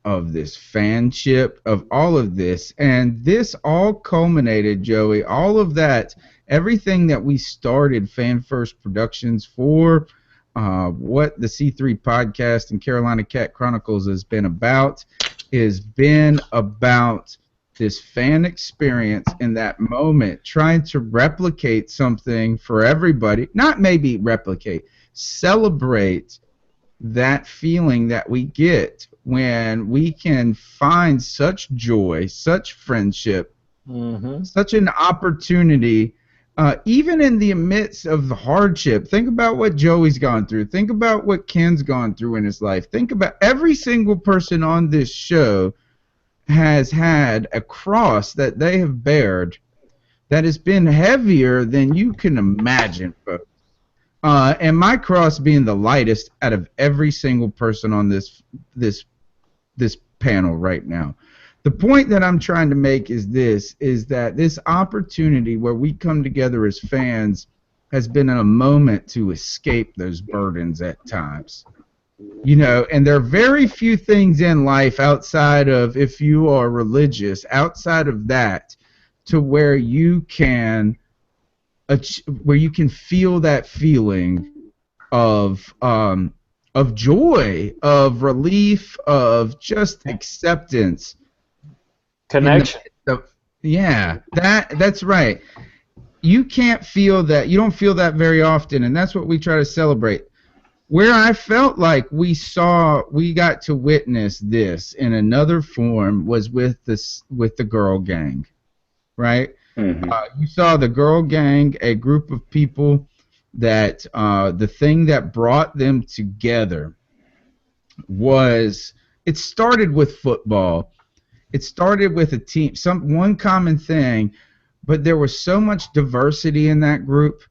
fanship, of all of this. And this all culminated, Joey, all of that, everything that we started Fan First Productions for, what the C3 podcast and Carolina Cat Chronicles has been about this fan experience in that moment, trying to replicate something for everybody, not maybe replicate, celebrate that feeling that we get when we can find such joy, such friendship, such an opportunity, even in the midst of the hardship. Think about what Joey's gone through. Think about what Ken's gone through in his life. Think about every single person on this show has had a cross that they have bared that has been heavier than you can imagine, folks. And my cross being the lightest out of every single person on this panel right now. The point that I'm trying to make is that this opportunity where we come together as fans has been a moment to escape those burdens at times. And there are very few things in life outside of, if you are religious, outside of that, to where you can feel that feeling of joy, of relief, of just acceptance, connection. Yeah, that's right. You can't feel that. You don't feel that very often, and that's what we try to celebrate. Where I felt like we got to witness this in another form was with the girl gang, right? Mm-hmm. You saw the girl gang, a group of people that the thing that brought them together was it started with football. It started with a team, one common thing, but there was so much diversity in that group.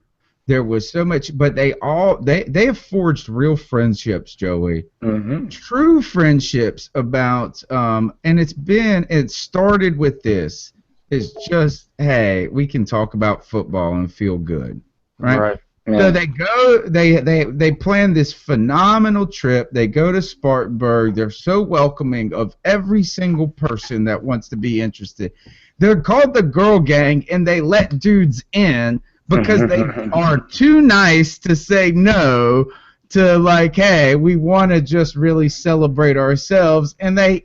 There was so much, but they have forged real friendships, Joey. Mm-hmm. True friendships about, and it started with this. It's just, hey, we can talk about football and feel good, right? Right. So they plan this phenomenal trip. They go to Spartanburg. They're so welcoming of every single person that wants to be interested. They're called the Girl Gang, and they let dudes in because they are too nice to say no to, like, hey, we want to just really celebrate ourselves. And they're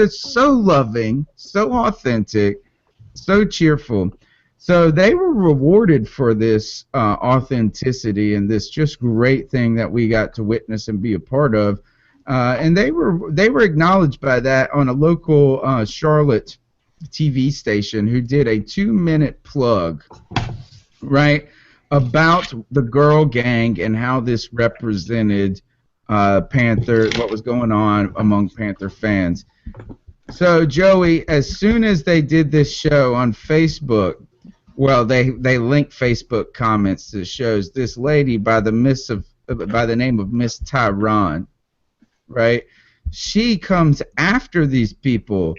so loving, so authentic, so cheerful. So they were rewarded for this authenticity and this just great thing that we got to witness and be a part of, and they were acknowledged by that on a local Charlotte TV station who did a 2-minute plug, right, about the girl gang and how this represented what was going on among Panther fans. So Joey, as soon as they did this show on Facebook. Well, they link Facebook comments to shows. This lady by the name of Miss Tyrone, right? She comes after these people.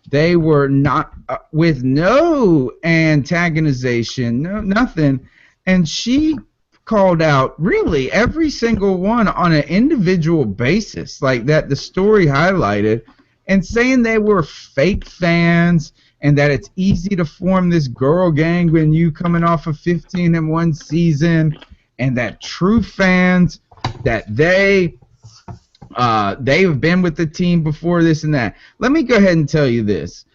They were not with no antagonization, nothing, and she called out really every single one on an individual basis, like that the story highlighted, and saying they were fake fans. And that it's easy to form this girl gang when you coming off of 15-1 season, and that true fans that they've been with the team before this and that. Let me go ahead and tell you this.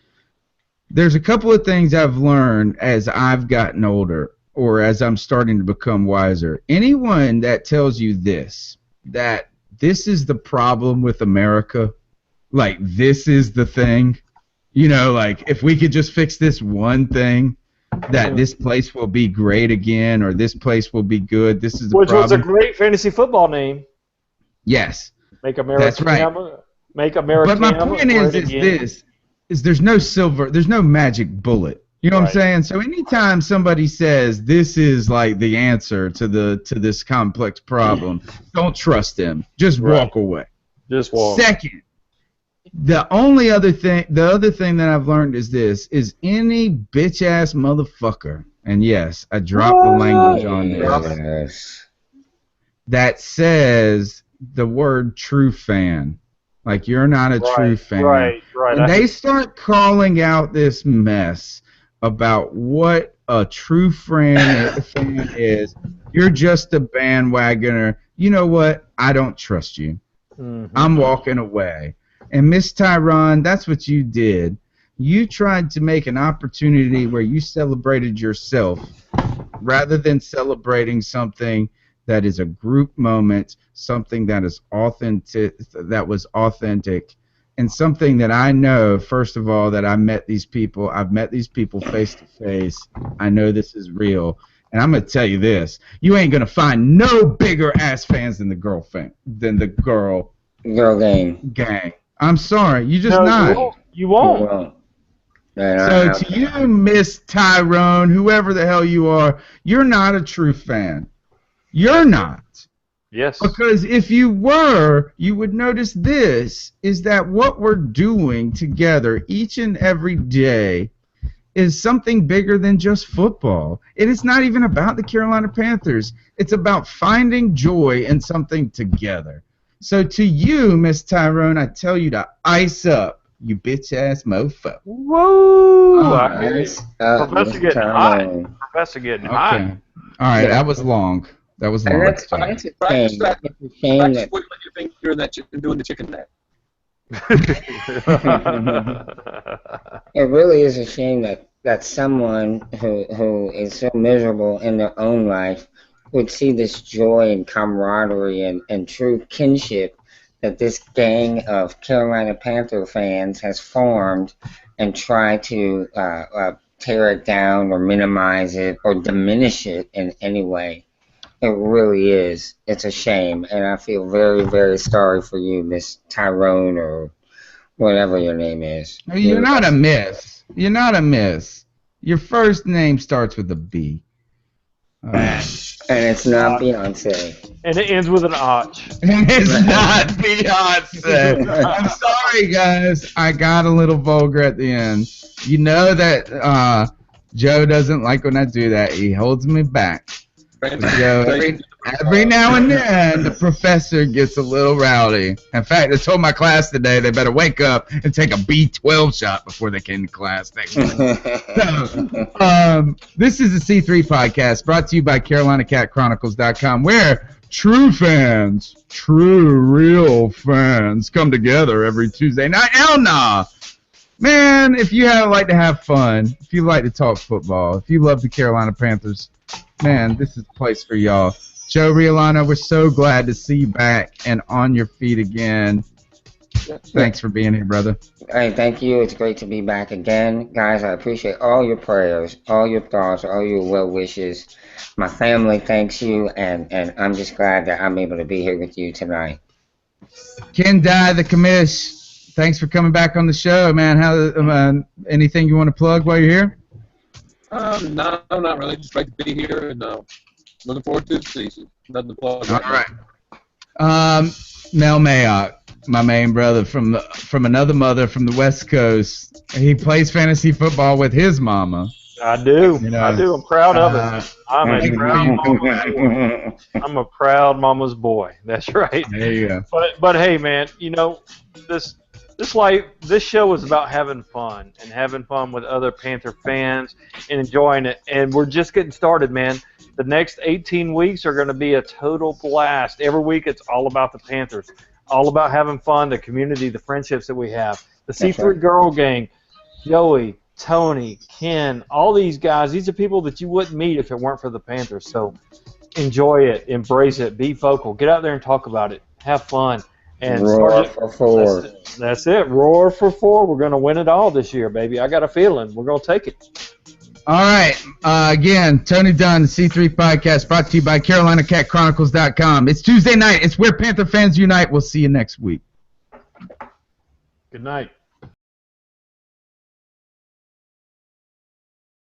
There's a couple of things I've learned as I've gotten older, or as I'm starting to become wiser. Anyone that tells you that this is the problem with America, like this is the thing. You know, like, if we could just fix this one thing, that this place will be great again, or this place will be good. This is the problem. Which was a great fantasy football name. Yes. Make America. That's right. Make America. But my point is there's no magic bullet. You know what I'm saying? So anytime somebody says this is like the answer to this complex problem, don't trust them. Just walk away. Just walk. Second. The other thing that I've learned is any bitch ass motherfucker, and yes, I dropped the language on this, that says the word true fan, like you're not a true fan. Right. And they start calling out this mess about what a true fan is. You're just a bandwagoner. You know what? I don't trust you. Mm-hmm. I'm walking away. And Miss Tyrone, that's what you did. You tried to make an opportunity where you celebrated yourself rather than celebrating something that is a group moment, something that is authentic, and something that I know, first of all, that I met these people. I've met these people face to face. I know this is real. And I'm going to tell you this. You ain't going to find no bigger ass fans than the girl gang. I'm sorry, you just not. You won't. So to you, Miss Tyrone, whoever the hell you are, you're not a true fan. You're not. Yes. Because if you were, you would notice this, is that what we're doing together each and every day is something bigger than just football. It is not even about the Carolina Panthers. It's about finding joy in something together. So to you, Miss Tyrone, I tell you to ice up, you bitch-ass mofo. Whoa! Nice. Professor getting hot. Professor getting hot. All right, that was long. That's Practice what you think you're doing the chicken neck. It really is a shame that someone who is so miserable in their own life would see this joy and camaraderie and true kinship that this gang of Carolina Panther fans has formed and try to tear it down or minimize it or diminish it in any way. It really is. It's a shame, and I feel very, very sorry for you, Miss Tyrone or whatever your name is. You're not a miss. You're not a miss. Your first name starts with a B. And it's not Beyonce. And it ends with an och. And it's not Beyonce. I'm sorry, guys. I got a little vulgar at the end. You know that Joe doesn't like when I do that. He holds me back. Joe, every now and then, the professor gets a little rowdy. In fact, I told my class today they better wake up and take a B12 shot before they came to class next week. So, this is the C3 podcast brought to you by CarolinaCatChronicles.com, where true fans, true, real fans come together every Tuesday night. Hell nah! Man, if you like to have fun, if you like to talk football, if you love the Carolina Panthers, man, this is the place for y'all. Joe Riolano, we're so glad to see you back and on your feet again. Thanks for being here, brother. Hey, thank you. It's great to be back again. Guys, I appreciate all your prayers, all your thoughts, all your well wishes. My family thanks you, and I'm just glad that I'm able to be here with you tonight. Ken Dye, the commish, thanks for coming back on the show, man. How anything you want to plug while you're here? No, not really. Just great to be here and looking forward to the season. Nothing to plug. All right. Mel Mayock, my main brother from another mother from the West Coast. He plays fantasy football with his mama. I do. You know, I do. I'm proud of it. I'm a proud mama's boy. That's right. There you go. But hey, man, you know this show is about having fun and having fun with other Panther fans and enjoying it. And we're just getting started, man. The next 18 weeks are going to be a total blast. Every week it's all about the Panthers, all about having fun, the community, the friendships that we have. The C3 Girl Gang, Joey, Tony, Ken, all these guys, these are people that you wouldn't meet if it weren't for the Panthers. So enjoy it, embrace it, be vocal, get out there and talk about it, have fun. And roar for 4. That's it. Roar for 4. We're going to win it all this year, baby. I got a feeling. We're going to take it. All right. Again, Tony Dunn, the C3 podcast, brought to you by CarolinaCatChronicles.com. It's Tuesday night. It's where Panther fans unite. We'll see you next week. Good night.